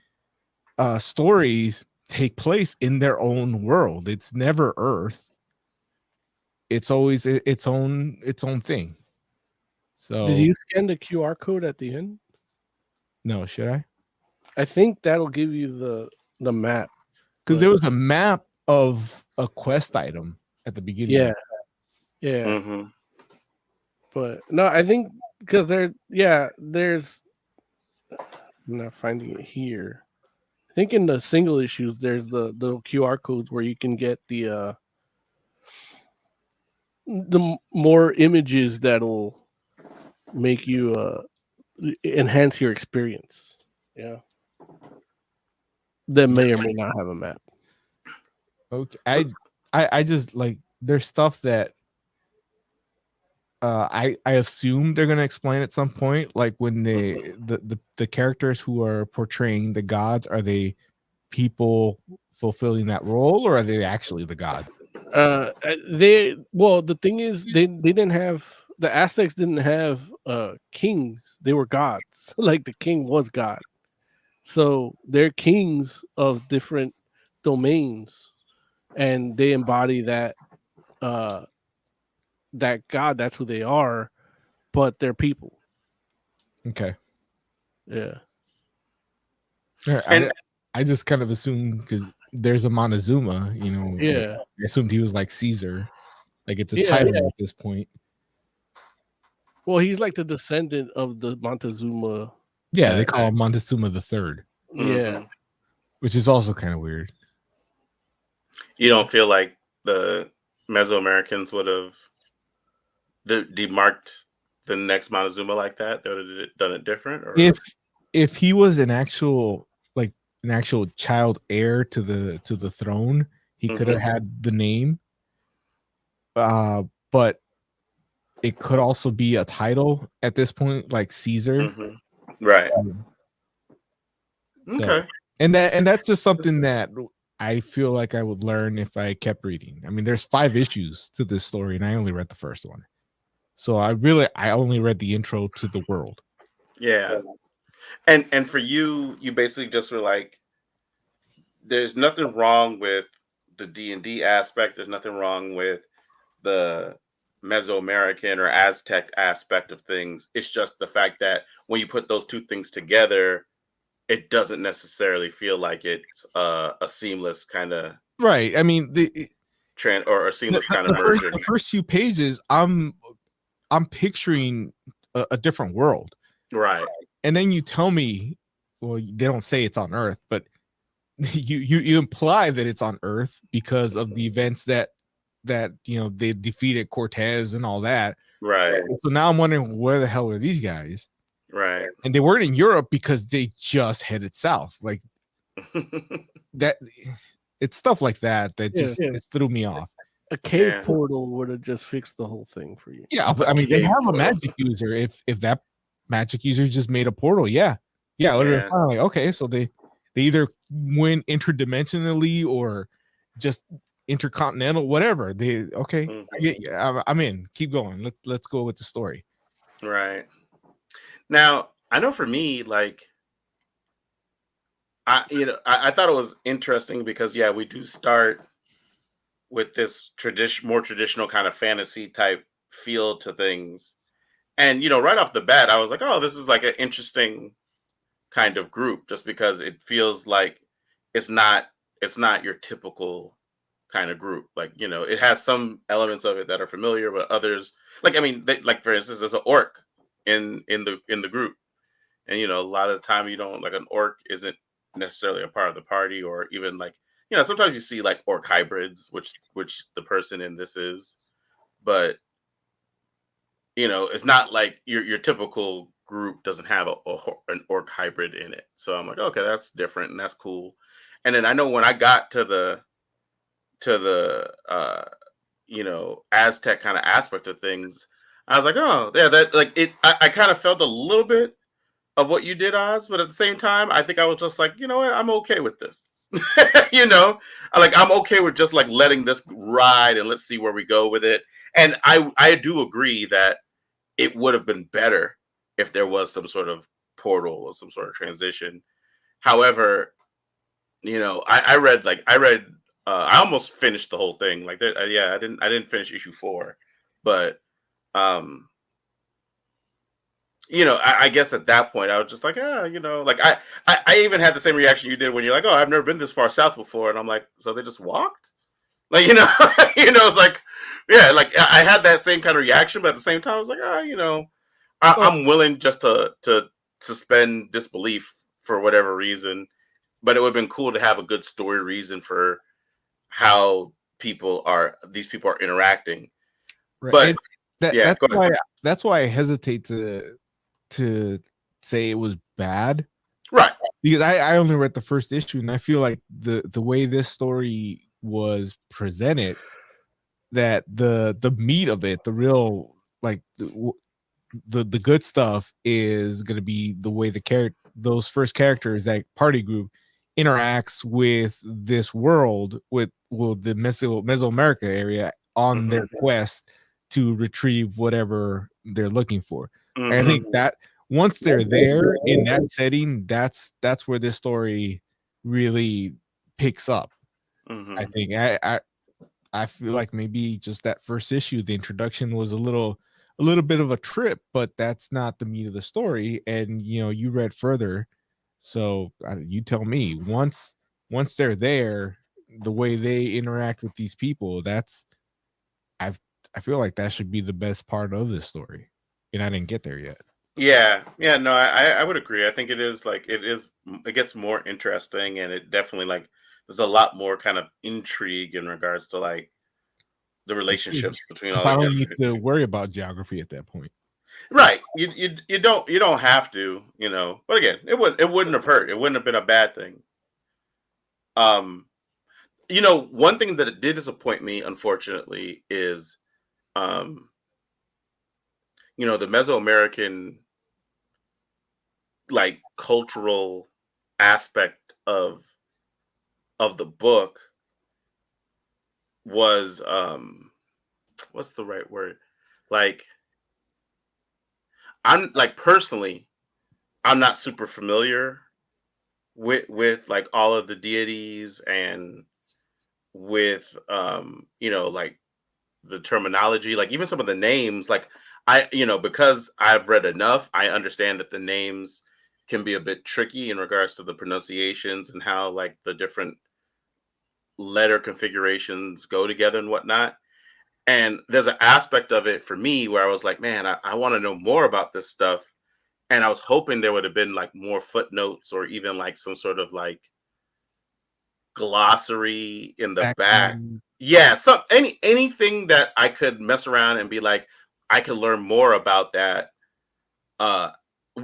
stories take place in their own world. It's never Earth. It's always its own thing. So did you scan the QR code at the end? No, should I? I think that'll give you the map. Because there was a map of a quest item at the beginning. Yeah. But no, I think because there's I'm not finding it here. I think in the single issues there's the QR codes where you can get the more images that'll make you enhance your experience. Yeah. That may or may not have a map. Okay. I just, like, there's stuff that I assume they're gonna explain at some point, like when the characters who are portraying the gods, are they people fulfilling that role, or are they actually the god? The thing is they didn't have, the Aztecs didn't have kings. They were gods. Like, the king was God. So they're kings of different domains, and they embody that that God. That's who they are, but they're people. Okay. Yeah. I just kind of assumed, because there's a Montezuma, Yeah. I assumed he was like Caesar, like it's a title at this point. Well, he's like the descendant of the Montezuma. Yeah, they call him Montezuma the Third. Yeah. Which is also kind of weird. You don't feel like the Mesoamericans would have demarked the next Montezuma like that? They would have done it different? Or? If he was an actual child heir to the throne, he could have had the name. But it could also be a title at this point, like Caesar. Right. So, okay. And that's just something that I feel like I would learn if I kept reading. I mean, there's 5 issues to this story, and I only read the first one. So I only read the intro to the world. Yeah. And for you basically just were like, there's nothing wrong with the D&D aspect. There's nothing wrong with the Mesoamerican or Aztec aspect of things. It's just the fact that when you put those two things together, it doesn't necessarily feel like it's a seamless kind of Right. I mean, or a seamless kind of merging. The first few pages, I'm picturing a different world. Right. And then you tell me, well, they don't say it's on Earth, but you imply that it's on Earth because of the events that they defeated Cortez and all that. Right. So now I'm wondering, where the hell are these guys? Right. And they weren't in Europe because they just headed south. Like that, it's stuff like that just it threw me off. A cave portal would have just fixed the whole thing for you. Yeah, but I mean, they have a magic user. If that magic user just made a portal, yeah. Like, okay, so they either went interdimensionally or just intercontinental, whatever. I'm in. Keep going. Let's go with the story. Right. Now, I know for me, like, I thought it was interesting because we do start with this more traditional kind of fantasy type feel to things. And right off the bat, I was like, oh, this is like an interesting kind of group, just because it feels like it's not your typical kind of group. Like, it has some elements of it that are familiar, but others, like, I mean, like, for instance, there's an orc in the group. And a lot of the time you don't, like, an orc isn't necessarily a part of the party, or even like, sometimes you see like orc hybrids, which the person in this is, but it's not like your typical group doesn't have an orc hybrid in it. So I'm like, okay, that's different and that's cool. And then I know when I got to the Aztec kind of aspect of things, I was like, oh yeah, that, like, it, I kind of felt a little bit of what you did, Oz, but at the same time, I think I was just like, you know what, I'm okay with this. I'm okay with just like letting this ride and let's see where we go with it. And I do agree that it would have been better if there was some sort of portal or some sort of transition. However, I almost finished the whole thing. Like, I didn't finish issue 4, but I guess at that point I was just like, like I even had the same reaction you did when you're like, oh, I've never been this far south before, and I'm like, so they just walked, like, it's like, yeah, like I had that same kind of reaction, but at the same time I was like, I'm willing just to suspend disbelief for whatever reason, but it would have been cool to have a good story reason for how these people are interacting. Right. But that's why I hesitate to say it was bad, right? Because I only read the first issue, and I feel like the way this story was presented, that the meat of it, the real, like, the good stuff is going to be the way those first characters, that party group, interacts with this world, with the Mesoamerica area on their quest to retrieve whatever they're looking for. I think that once they're there in that setting, that's where this story really picks up. I think I feel like maybe just that first issue, the introduction was a little bit of a trip, but that's not the meat of the story. And you read further, so you tell me, once they're there, the way they interact with these people, I feel like that should be the best part of this story, and I didn't get there yet. Yeah, no, I would agree. I think it gets more interesting, and it definitely, like, there's a lot more kind of intrigue in regards to, like, the relationships between all the different. I don't need to worry about geography at that point. Right. You don't have to, but again, it wouldn't have hurt. It wouldn't have been a bad thing. One thing that it did disappoint me, unfortunately, is the Mesoamerican, like, cultural aspect of the book was what's the right word? Like, I'm like personally, I'm not super familiar with like all of the deities and with like the terminology, like even some of the names, like because I've read enough, I understand that the names can be a bit tricky in regards to the pronunciations and how like the different letter configurations go together and whatnot. And there's an aspect of it for me where I was like, man, I want to know more about this stuff. And I was hoping there would have been like more footnotes or even like some sort of like glossary in the back. Yeah, so anything that I could mess around and be like, I could learn more about that, uh,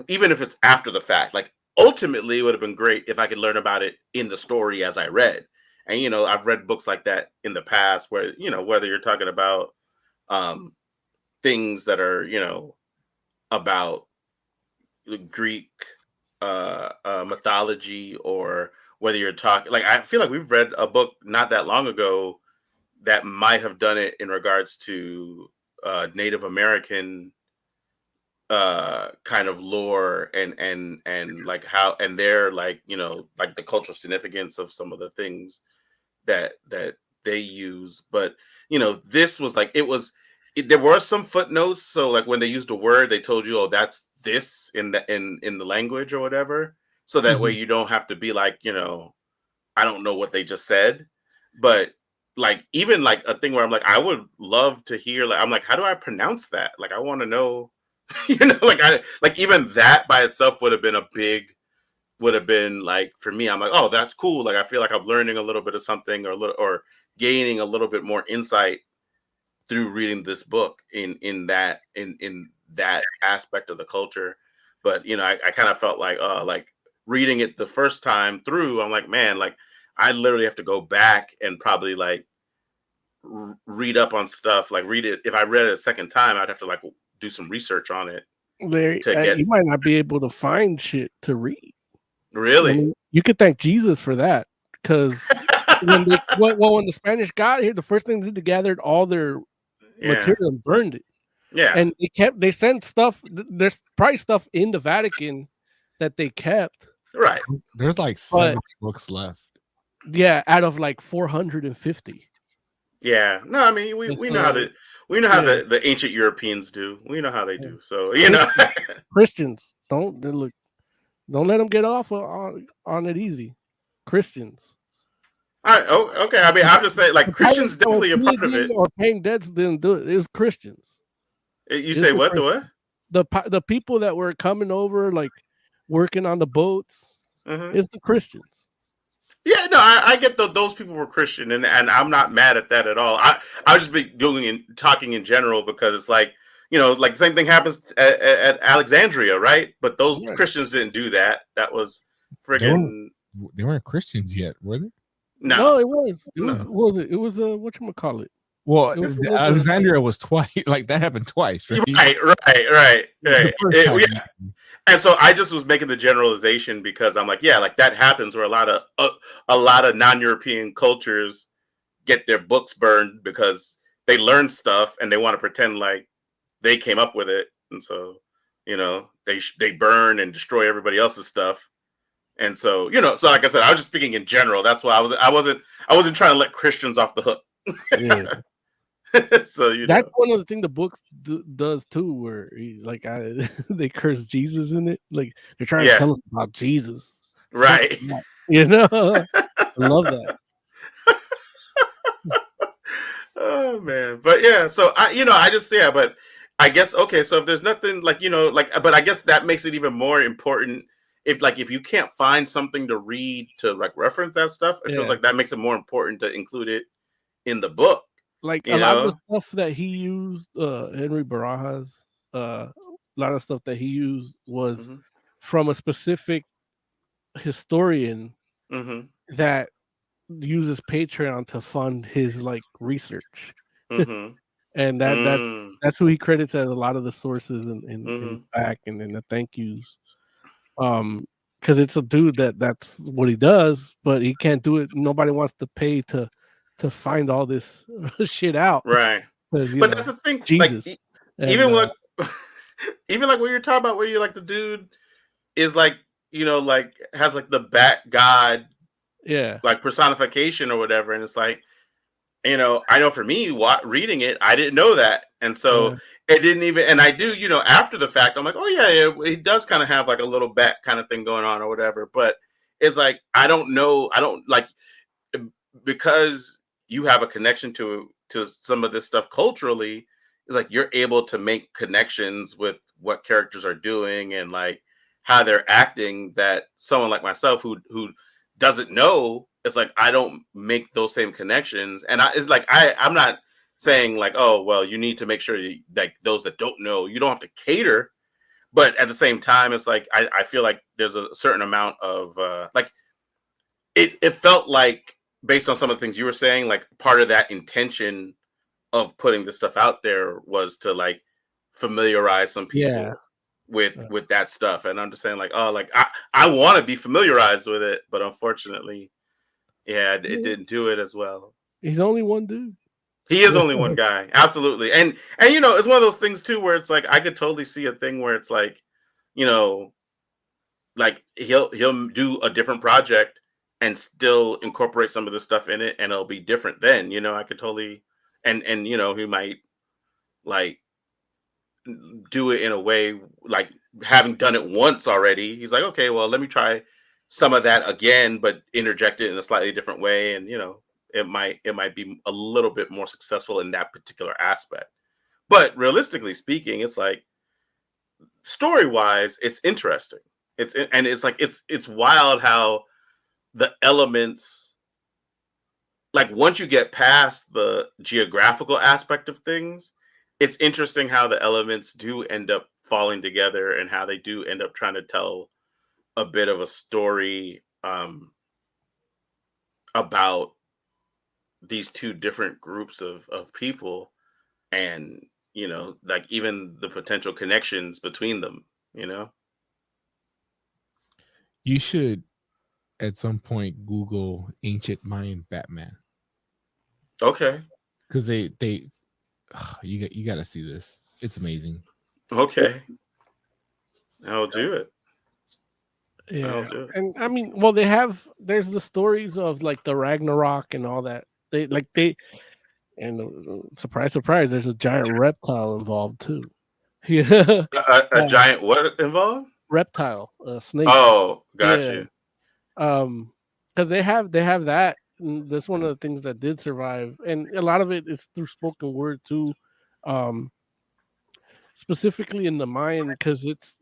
even if it's after the fact. Like ultimately, it would have been great if I could learn about it in the story as I read. And I've read books like that in the past, where whether you're talking about um, things that are about the Greek mythology, or whether you're talking like I feel like we've read a book not that long ago that might have done it in regards to Native American kind of lore and like how and their like like the cultural significance of some of the things that they use. But this was like there were some footnotes, so like when they used a word they told you, oh, that's this in the language or whatever, so that way you don't have to be like I don't know what they just said. But like even like a thing where I'm like, I would love to hear, like I'm like, how do I pronounce that? Like I want to know. Like I like even that by itself would have been like, for me, I'm like, oh, that's cool. Like I feel like I'm learning a little bit of something, or gaining a little bit more insight through reading this book in that aspect of the culture. But I kind of felt like reading it the first time through, I'm like, man, like I literally have to go back and probably like read up on stuff, like read it. If I read it a second time, I'd have to like do some research on it. You might not be able to find shit to read. Really? I mean, you could thank Jesus for that, because when the Spanish got here, the first thing they did, they gathered all their material and burned it. Yeah. And they sent stuff. There's probably stuff in the Vatican that they kept. Right. There's like 7 books left. Yeah, out of like 450. Yeah. No, I mean we know how the ancient Europeans do. We know how they do. So Christians don't let them get off on it easy. Christians. Okay. I mean, I'm just saying, like Christians definitely a part of it. Or paying debts didn't do it. It was Christians. You say what? The what? The people that were coming over, like working on the boats, is the Christians. Yeah, no, I get those people were Christian, and I'm not mad at that at all. I just be talking in general, because it's like like the same thing happens at Alexandria, right? But those Christians didn't do that. That was friggin' they weren't Christians yet, were they? No, it was. What was it? It was whatchamacallit. Well, Alexandria was twice. Like that happened twice, right? Right. And so I just was making the generalization, because I'm like, yeah, like that happens where a lot of non-European cultures get their books burned because they learn stuff and they want to pretend like they came up with it, and so they burn and destroy everybody else's stuff. And so so like I said, I was just speaking in general. That's why I wasn't trying to let Christians off the hook. Yeah. So that's one of the things the book does too, where they curse Jesus in it. Like they're trying to tell us about Jesus, right? I love that. Oh man, but yeah. So I just but I guess okay. So if there's nothing like but I guess that makes it even more important if you can't find something to read to like reference that stuff. It feels like that makes it more important to include it in the book. Like a lot of the stuff that he used, Henry Barajas, a lot of stuff that he used was from a specific historian that uses Patreon to fund his like research, and that's who he credits as a lot of the sources in back and in the thank yous. Because it's a dude that's what he does, but he can't do it. Nobody wants to pay to find all this shit out, right? But that's the thing, Jesus. Like even even like what you're talking about, where you're like the dude is like, like has like the bat god, Yeah, like personification or whatever, and it's like, I know for me, reading it, I didn't know that, and yeah, so it didn't even. And I do, after the fact, I'm like, oh yeah, he does kind of have like a little bat kind of thing going on or whatever. But it's like I don't know, I don't like because you have a connection to some of this stuff culturally. It's like you're able to make connections with what characters are doing and like how they're acting that someone like myself who doesn't know, it's like I don't make those same connections. And it's like I'm not saying like, oh well, you need to make sure like those that don't know, you don't have to cater, but at the same time it's like I feel like there's a certain amount of like it felt like, based on some of the things you were saying, like part of that intention of putting this stuff out there was to like familiarize some yeah. people with that stuff. And I'm just saying like, oh, like I want to be familiarized with it, but unfortunately, yeah, it didn't do it as well. He's only one dude. He is only one guy, absolutely. And it's one of those things too where it's like I could totally see a thing where it's like, like he'll do a different project and still incorporate some of the stuff in it, and it'll be different then. I could totally, and he might like do it in a way like having done it once already. He's like, okay, well, let me try some of that again, but interject it in a slightly different way, and it might be a little bit more successful in that particular aspect. But realistically speaking, it's like story wise, it's interesting. It's like it's wild how the elements, like once you get past the geographical aspect of things, it's interesting how the elements do end up falling together and how they do end up trying to tell a bit of a story about these two different groups of people, and like even the potential connections between them. You should at some point Google ancient Mayan Batman. Okay. Because they you got to see this. It's amazing. Okay. I'll do it. Yeah, and I mean, well, there's the stories of like the Ragnarok and all that. Surprise, surprise, there's a giant reptile involved too. Yeah, a giant what involved? Reptile, a snake. Oh, got you. Because they have that. And that's one of the things that did survive, and a lot of it is through spoken word too. Specifically in the Mayan, because it's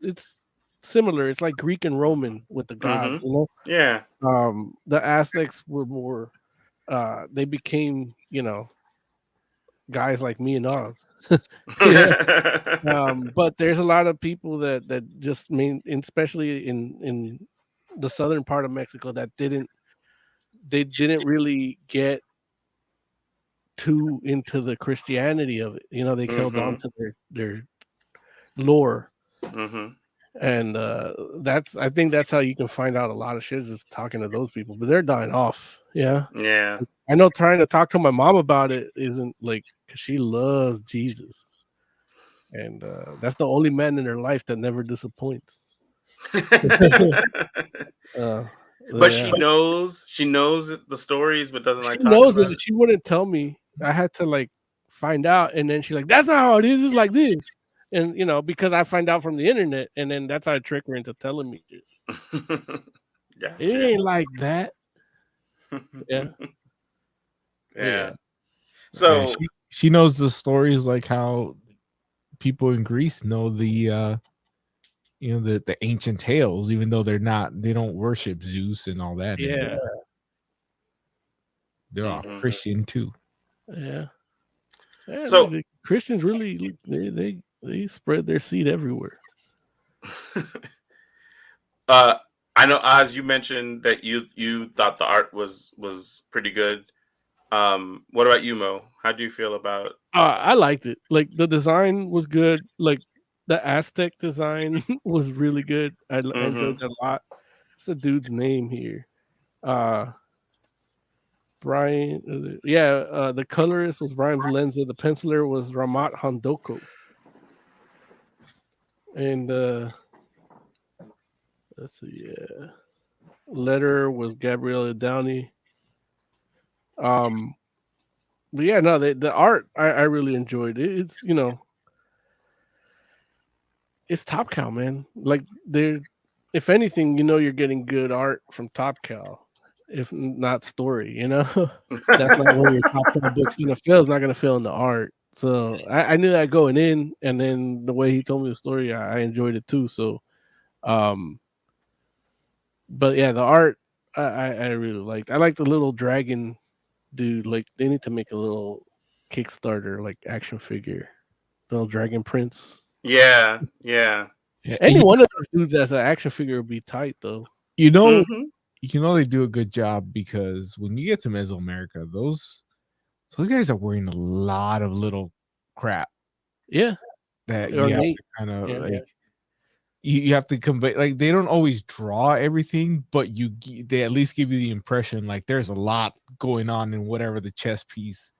similar. It's like Greek and Roman with the gods, Yeah. The Aztecs were more. They became, guys like me and Oz. But there's a lot of people that just especially in the southern part of Mexico, that didn't really get too into the Christianity of it. They held on to their lore. And I think that's how you can find out a lot of shit, just talking to those people. But they're dying off. Yeah. I know trying to talk to my mom about it isn't like, because she loves Jesus, and that's the only man in her life that never disappoints. But she knows the stories, but doesn't like. She knows it. She wouldn't tell me. I had to like find out, and then she's like, "That's not how it is. It's like this." And because I find out from the internet, and then that's how I trick her into telling me this. Gotcha. It ain't like that. Yeah. So she knows the stories, like how people in Greece know the the ancient tales, even though they don't worship Zeus and all that. Yeah. They're all Christian too. Yeah. So the Christians really they spread their seed everywhere. I know, Oz, you mentioned that you thought the art was pretty good. What about you, Mo? How do you feel about? I liked it. Like the design was good. Like the Aztec design was really good. I enjoyed that a lot. What's the dude's name here? Brian. The colorist was Brian Valenza. The penciler was Ramat Handoko. And let's see, yeah. Letter was Gabriella Downey. But yeah, no, the art I really enjoyed it. It's it's Top Cow, man. Like if anything, you're getting good art from Top Cow, if not story. That's not where your Top Cow book's gonna fail. It's not gonna fail in the art. So I knew that going in, and then the way he told me the story, I enjoyed it too. So, but yeah, the art I really liked. I like the little dragon dude. Like they need to make a little Kickstarter like action figure, the little dragon prince. Yeah. Any one of those dudes as an action figure would be tight, though. You know they do a good job because when you get to Mesoamerica, those guys are wearing a lot of little crap. Yeah, that you have to kind of you have to convey. Like they don't always draw everything, but they at least give you the impression like there's a lot going on in whatever the chess piece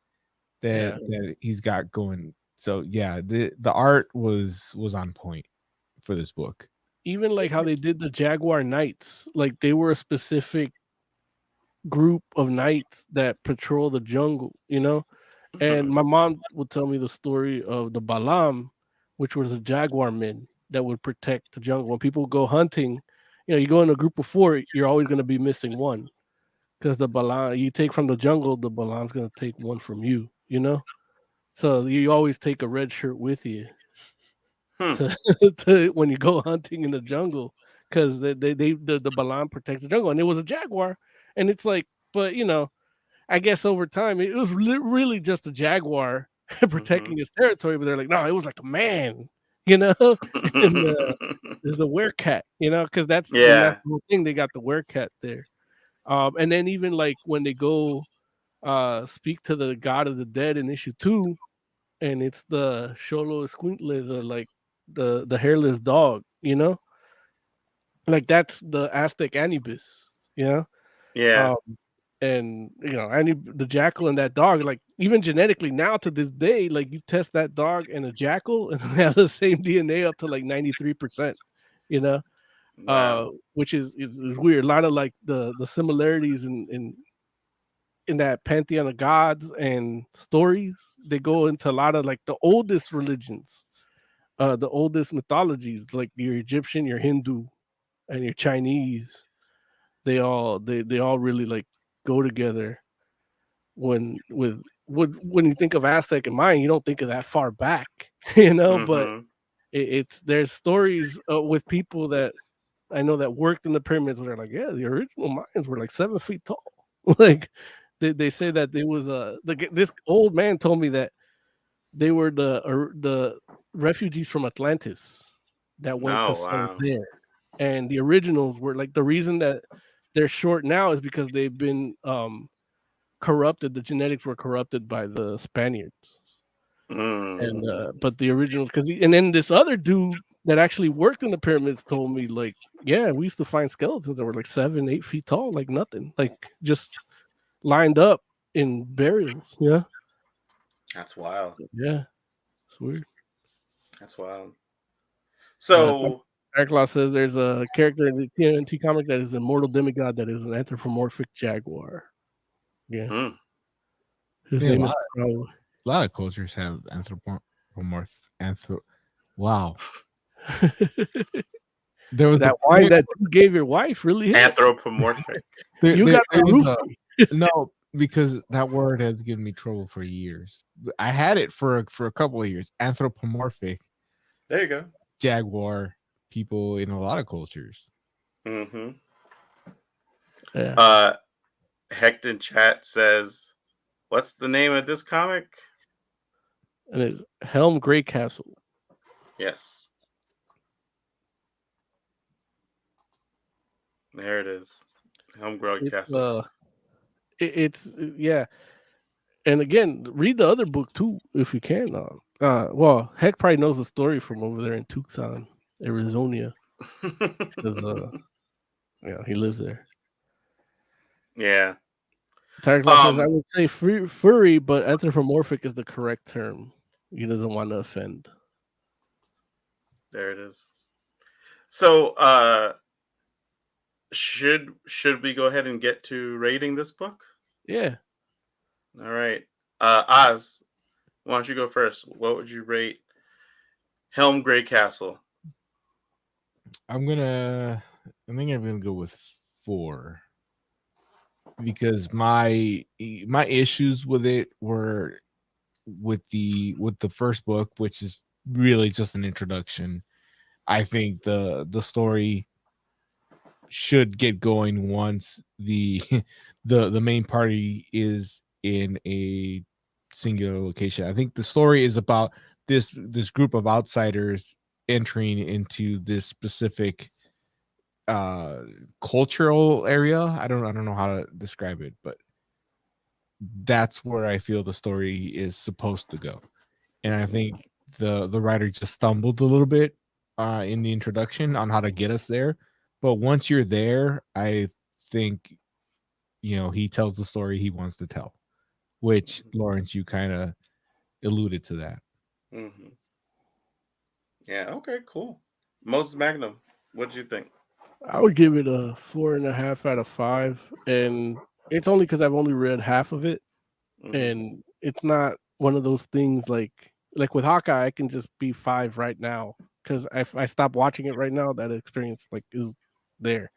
that he's got going. So yeah, the art was on point for this book. Even like how they did the Jaguar Knights, like they were a specific group of knights that patrol the jungle, And my mom would tell me the story of the Balam, which was the jaguar men that would protect the jungle. When people go hunting, you go in a group of 4, you're always going to be missing one. Because the Balam, you take from the jungle, the Balam's going to take one from you, So you always take a red shirt with you to when you go hunting in the jungle. Because the Balam protects the jungle. And it was a jaguar. And it's like, but, I guess over time it was really just a jaguar protecting his territory, but they're like, no, it was like a man, and there's a werecat, because that's the whole thing. They got the werecat there, and then even like when they go speak to the god of the dead in issue 2, and it's the Xolo Escuintle, the hairless dog, like that's the Aztec Anubis, Yeah. And the jackal and that dog, like even genetically now to this day, like you test that dog and a jackal and they have the same DNA up to like 93%, Wow. which is weird. A lot of like the similarities in that pantheon of gods and stories, they go into a lot of like the oldest religions, the oldest mythologies, like your Egyptian, your Hindu, and your Chinese. They all really like go together. When you think of Aztec in mind, you don't think of that far back, but there's stories with people that I know that worked in the pyramids where they're like, yeah, the original Mayans were like 7 feet tall. Like they say that there was this old man told me that they were the refugees from Atlantis that went to settle there, and the originals were like, the reason that they're short now is because they've been corrupted. The genetics were corrupted by the Spaniards, and but the originals, and then this other dude that actually worked in the pyramids told me, like, yeah, we used to find skeletons that were like 7-8 feet tall, like nothing, like just lined up in burials. Yeah, that's wild. Yeah, it's weird. That's wild. So Arklaw says there's a character in the TNT comic that is an immortal demigod that is an anthropomorphic jaguar. Yeah. His name is a lot of cultures have wow. There was that wine that you gave your wife, really? Anthropomorphic. You got no, because that word has given me trouble for years. I had it for a couple of years. Anthropomorphic. There you go. Jaguar people in a lot of cultures. Yeah. Hecton Chat says, what's the name of this comic? And it's Helm Greycastle. Yes. There it is. Helm Greycastle. It's yeah. And again, read the other book too, if you can. Well, Heck probably knows the story from over there in Tucson, Arizona. Because he lives there. Yeah. Says, I would say furry, but anthropomorphic is the correct term. He doesn't want to offend. There it is. So, should we go ahead and get to rating this book? Yeah. All right. Oz, why don't you go first? What would you rate Helm Greycastle? I think I'm gonna go with 4 because my issues with it were with the first book, which is really just an introduction. I think the story should get going once the the main party is in a singular location. I think the story is about this group of outsiders entering into this specific cultural area. I don't know how to describe it, but that's where I feel the story is supposed to go. And I think the writer just stumbled a little bit in the introduction on how to get us there. But once you're there, I think he tells the story he wants to tell, which Lawrence, you kind of alluded to that. Mm-hmm. Yeah. Okay. Cool. Moses Magnum, what do you think? I would give it a 4.5 out of 5, and it's only because I've only read half of it, and it's not one of those things like with Hawkeye. I can just be 5 right now because if I stop watching it right now, that experience is there.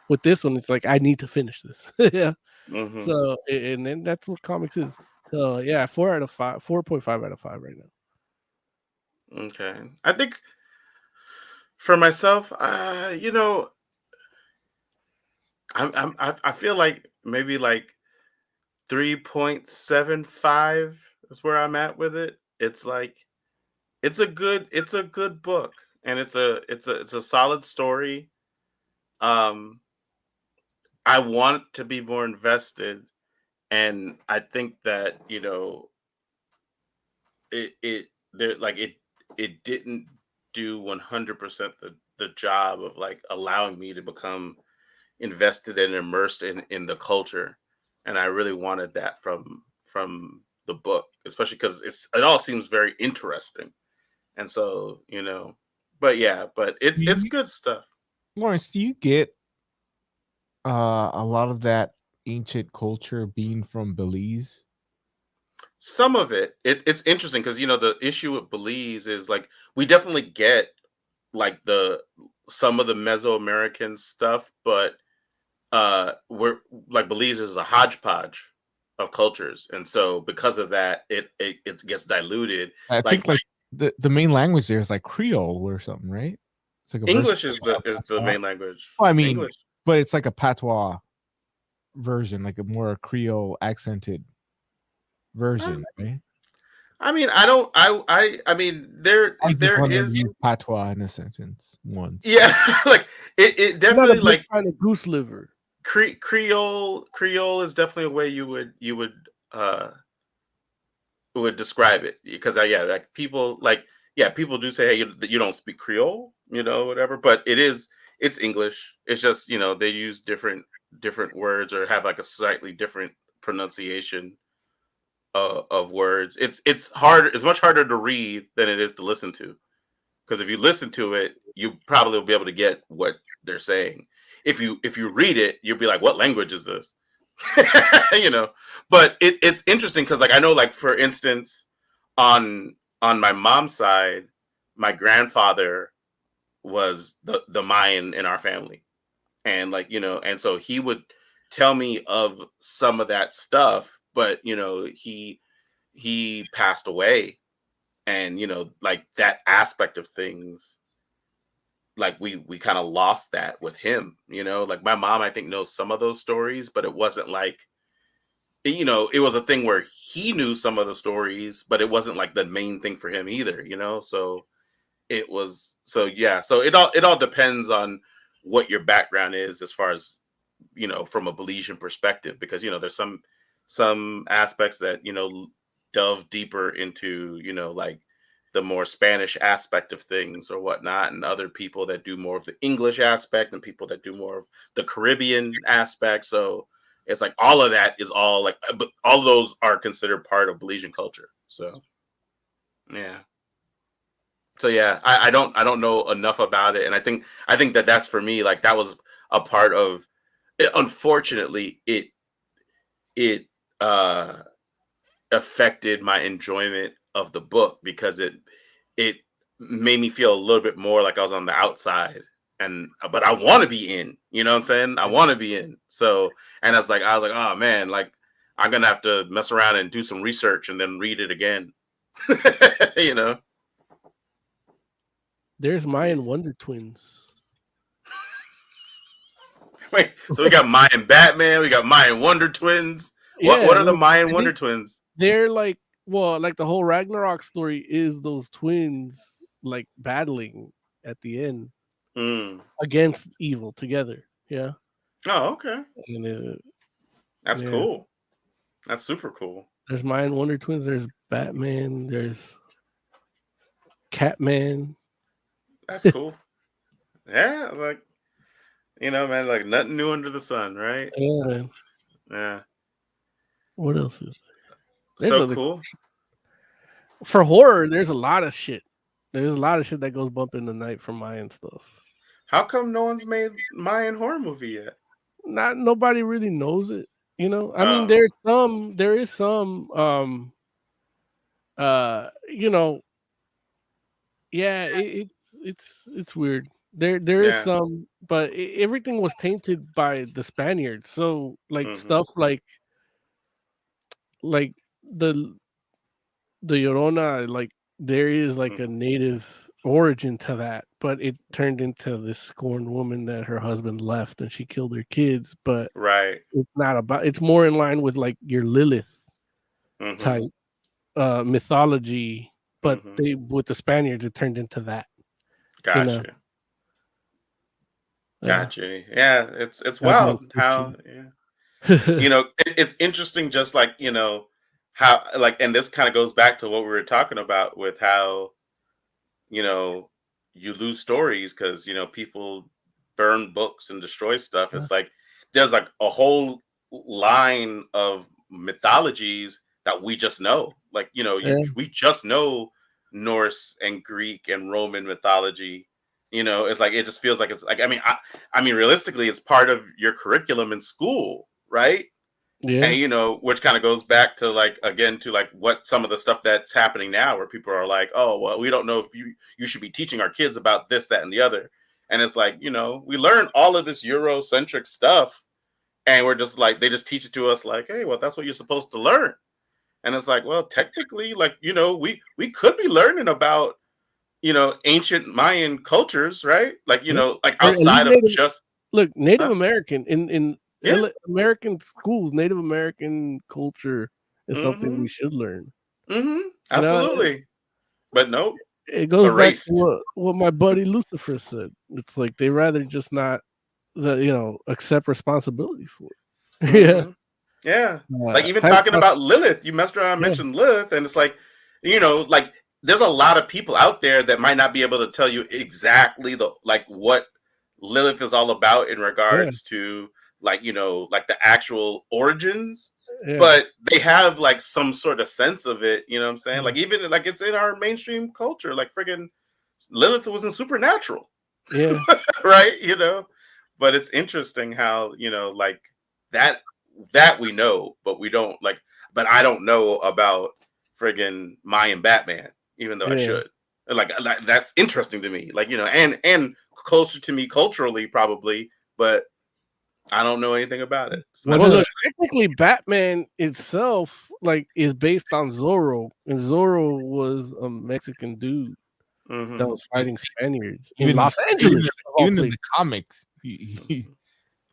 With this one, it's like I need to finish this. Yeah. Mm-hmm. So and then that's what comics is. So yeah, 4 out of 5, 4.5 out of 5 right now. Okay. I think for myself, I feel like maybe like 3.75 is where I'm at with it. It's like it's a good book, and it's a solid story. Um I want to be more invested, and I think that, it there like it didn't do 100% the job of like allowing me to become invested and immersed in the culture, and I really wanted that from the book, especially because it all seems very interesting, and so but yeah, but it's good stuff. Lawrence, do you get a lot of that ancient culture being from Belize? Some of it's interesting because the issue with Belize is like we definitely get like the some of the Mesoamerican stuff, but we're like Belize is a hodgepodge of cultures, and so because of that, it gets diluted. I Like think like the main language there is like Creole or something, right? It's like a version English is of the patois. main language. Well, I mean, English. but it's like a patois version, like a more Creole accented version, right? I mean, I don't. I mean, there I just want to is. use patois in a sentence once. Yeah, like it I'm not a definitely big like fan of goose liver. Creole is definitely a way uh would describe it, because yeah, like people people do say, hey, you don't speak Creole, whatever, but it's English. It's just they use different words or have like a slightly different pronunciation of words. It's much harder to read than it is to listen to, because if you listen to it, you probably will be able to get what they're saying. If you read it, you'll be like, what language is this? you know but it's interesting because like I know, like, for instance, on my mom's side, my grandfather was the Mayan in our family, and like and so he would tell me of some of that stuff, but he passed away, and like that aspect of things, like we kind of lost that with him. Like my mom, I think, knows some of those stories, but it wasn't like, it was a thing where he knew some of the stories, but it wasn't like the main thing for him either, so it was, so yeah, so it all depends on what your background is as far as, from a Belizean perspective, because there's some aspects that delve deeper into like the more Spanish aspect of things or whatnot, and other people that do more of the English aspect, and people that do more of the Caribbean aspect. So it's like all of that is all like, but all of those are considered part of Belizean culture. So yeah. So yeah, I don't know enough about it, and I think that that's for me, like that was a part of it. Unfortunately, it affected my enjoyment of the book because it made me feel a little bit more like I was on the outside, and but I want to be in, you know what I'm saying? I want to be in. So, and I was like, oh man, like I'm gonna have to mess around and do some research and then read it again. You know. There's Mayan Wonder Twins. Wait, so we got Mayan Batman, we got Mayan Wonder Twins. Yeah, What are the Mayan Wonder Twins? They're like, well, like the whole Ragnarok story is those twins like battling at the end against evil together. Yeah. Oh, okay. And, that's cool. That's super cool. There's Mayan Wonder Twins. There's Batman. There's Catman. That's cool. Yeah, like, you know, man, like nothing new under the sun, right? Yeah, man. Yeah. What else is there? So cool. For horror, there's a lot of shit. There's a lot of shit that goes bump in the night from Mayan stuff. How come no one's made Mayan horror movie yet? Nobody really knows it. You know, I mean, there is some, you know, yeah, it's weird. There is some, but everything was tainted by the Spaniards. So like stuff like the Llorona, like there is like a native origin to that, but it turned into this scorned woman that her husband left and she killed her kids. But it's not about. It's more in line with like your Lilith type mythology, but they with the Spaniards it turned into that. Gotcha. You know? Gotcha. Yeah, it's wild how you know it's interesting. Just like you know how like, and this kind of goes back to what we were talking about with how you know you lose stories because you know people burn books and destroy stuff. It's like there's like a whole line of mythologies that we just know. Like you know we just know Norse and Greek and Roman mythology. You know, it's like it just feels like it's like I mean, realistically, it's part of your curriculum in school, right? Yeah. And you know, which kind of goes back to like again to like what some of the stuff that's happening now, where people are like, oh, well, we don't know if you should be teaching our kids about this, that, and the other. And it's like, you know, we learn all of this Eurocentric stuff, and we're just like they just teach it to us like, hey, well, that's what you're supposed to learn. And it's like, well, technically, like you know, we could be learning about you know, ancient Mayan cultures, right? Like, you know, like outside of just Native American in American schools, Native American culture is something we should learn. Absolutely. You know, but nope. It goes erased. Back to what my buddy Lucifer said. It's like they rather just not you know, accept responsibility for it. Yeah. Like even talking about Lilith, you messed around and mentioned Lilith, and it's like, you know, like there's a lot of people out there that might not be able to tell you exactly what Lilith is all about in regards to like, you know, like the actual origins, but they have like some sort of sense of it. You know what I'm saying? Like even like it's in our mainstream culture, like friggin' Lilith was in Supernatural. Yeah. Right. You know, but it's interesting how, you know, like that we know, but we don't like, but I don't know about friggin' Mayan Batman. Even though I should, like that's interesting to me, like you know, and closer to me culturally probably, but I don't know anything about it. Well, technically, Batman itself like is based on Zorro, and Zorro was a Mexican dude that was fighting Spaniards in Los Angeles. Even in the comics, he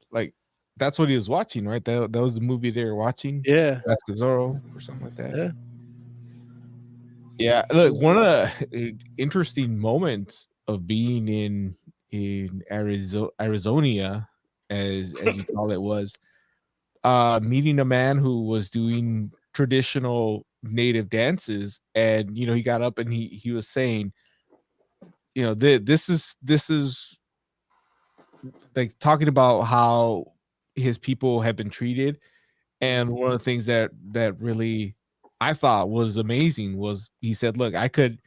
like that's what he was watching, right? That was the movie they were watching. Yeah, that's Zorro or something like that. Yeah. Yeah, look, one of the interesting moments of being in Arizona, as you call it, was meeting a man who was doing traditional native dances, and you know he got up and he was saying, you know, this is like talking about how his people have been treated, and one of the things that really I thought was amazing was he said, look, I could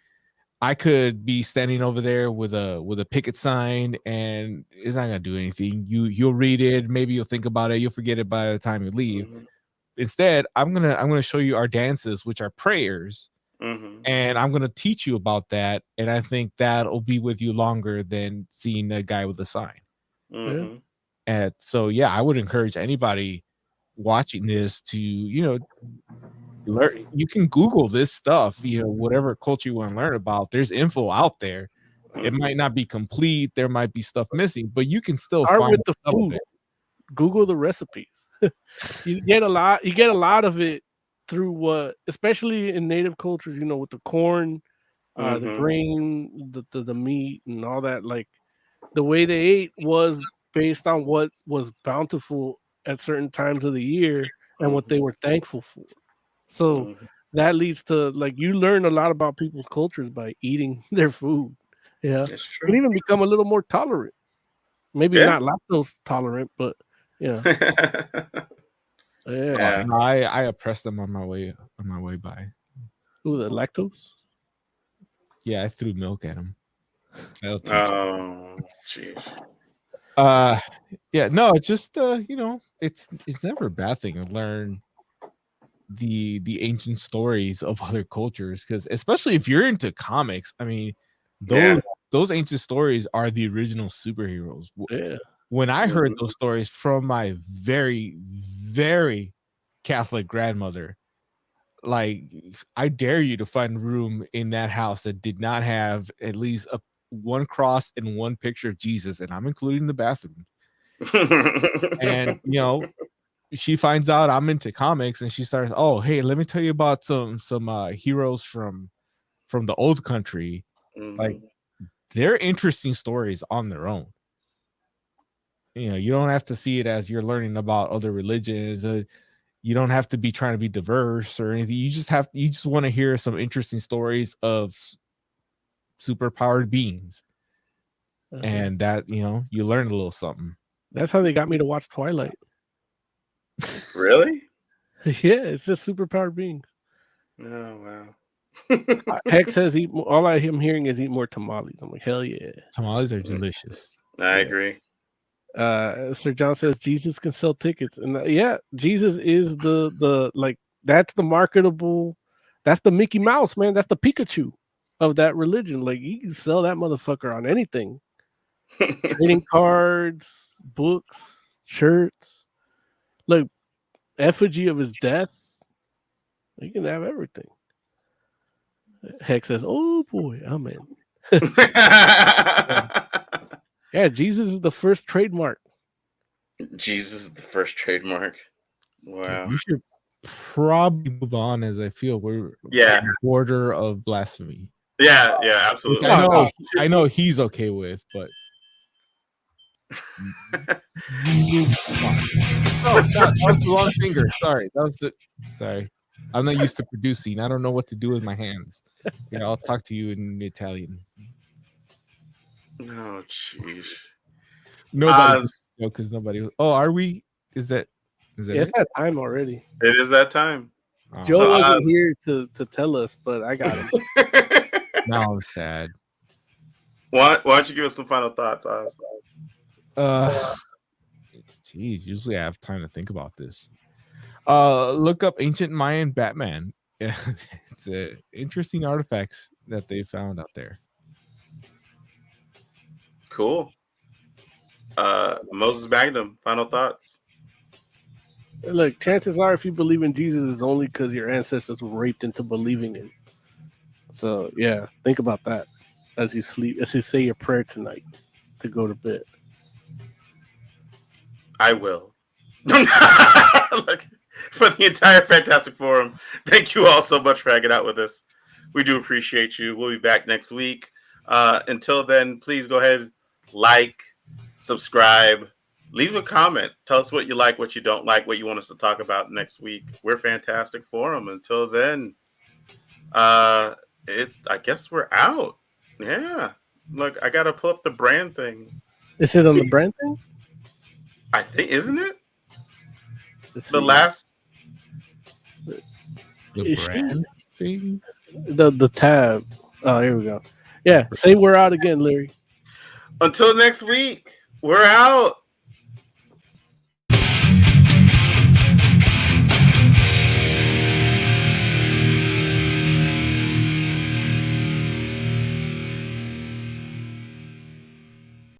I could be standing over there with a picket sign, and it's not gonna do anything. You'll read it, maybe you'll think about it, you'll forget it by the time you leave. Instead, I'm gonna show you our dances, which are prayers, and I'm gonna teach you about that. And I think that'll be with you longer than seeing a guy with a sign. And so, yeah, I would encourage anybody watching this to, learn. You can Google this stuff, whatever culture you want to learn about. There's info out there. It might not be complete. There might be stuff missing, but you can still Start find with the some of food. it. Google the recipes. You get a lot of it through what, especially in native cultures, with the corn, the grain, the meat, and all that. Like the way they ate was based on what was bountiful at certain times of the year and what they were thankful for. So that leads to, like, you learn a lot about people's cultures by eating their food. Yeah, It's true. you can even become a little more tolerant. Maybe not lactose tolerant, but yeah. No, I oppressed them on my way by. Ooh, the lactose? Yeah, I threw milk at them. Oh, jeez. Yeah, no, it's just it's never a bad thing to learn the ancient stories of other cultures, because especially if you're into comics, I mean, those ancient stories are the original superheroes. When I heard those stories from my very, very Catholic grandmother, like, I dare you to find a room in that house that did not have at least one cross and one picture of Jesus, and I'm including the bathroom. And she finds out I'm into comics, and she starts, oh, hey, let me tell you about some heroes from the old country. Like, they're interesting stories on their own. You don't have to see it as you're learning about other religions. You don't have to be trying to be diverse or anything. You just want to hear some interesting stories of superpowered beings. And that, you learn a little something. That's how they got me to watch Twilight. Really? Yeah, it's just superpowered beings. Oh, wow. Hex says all I am hearing is eat more tamales. I'm like, hell yeah. Tamales are delicious. I agree. Sir John says Jesus can sell tickets, and Jesus is the like, that's the marketable, that's the Mickey Mouse, man. That's the Pikachu of that religion. Like, you can sell that motherfucker on anything. Trading cards, books, shirts, like effigy of his death. You can have everything. Hex says, "Oh boy, I'm in." Yeah, Jesus is the first trademark. Jesus is the first trademark. Wow. We should probably move on, as I feel we're on the border of blasphemy. Yeah, absolutely. I know he's okay with, but that was the wrong finger. Sorry, sorry. I'm not used to producing. I don't know what to do with my hands. Yeah, I'll talk to you in Italian. Oh, jeez. Nobody, because nobody. Oh, are we? Is that? It's that time already. It is that time. Oh. Joe wasn't here to tell us, but I got him. Now I'm sad. Why don't you give us some final thoughts, Oz? Geez, usually I have time to think about this. Look up ancient Mayan Batman. It's interesting artifacts that they found out there. Cool. Moses Magnum, final thoughts. Look, chances are, if you believe in Jesus, it's only because your ancestors were raped into believing in. So yeah, think about that as you sleep, as you say your prayer tonight to go to bed. I will. Look, for the entire Fantastic Forum, thank you all so much for hanging out with us. We do appreciate you. We'll be back next week. Until then, please go ahead, like, subscribe, leave a comment. Tell us what you like, what you don't like, what you want us to talk about next week. We're Fantastic Forum. Until then, I guess we're out. Yeah. Look, I gotta pull up the brand thing. Is it on the brand thing? I think, isn't it? Let's the see. last the brand thing? The tab. Oh, here we go. Yeah, say we're out again, Larry. Until next week, we're out.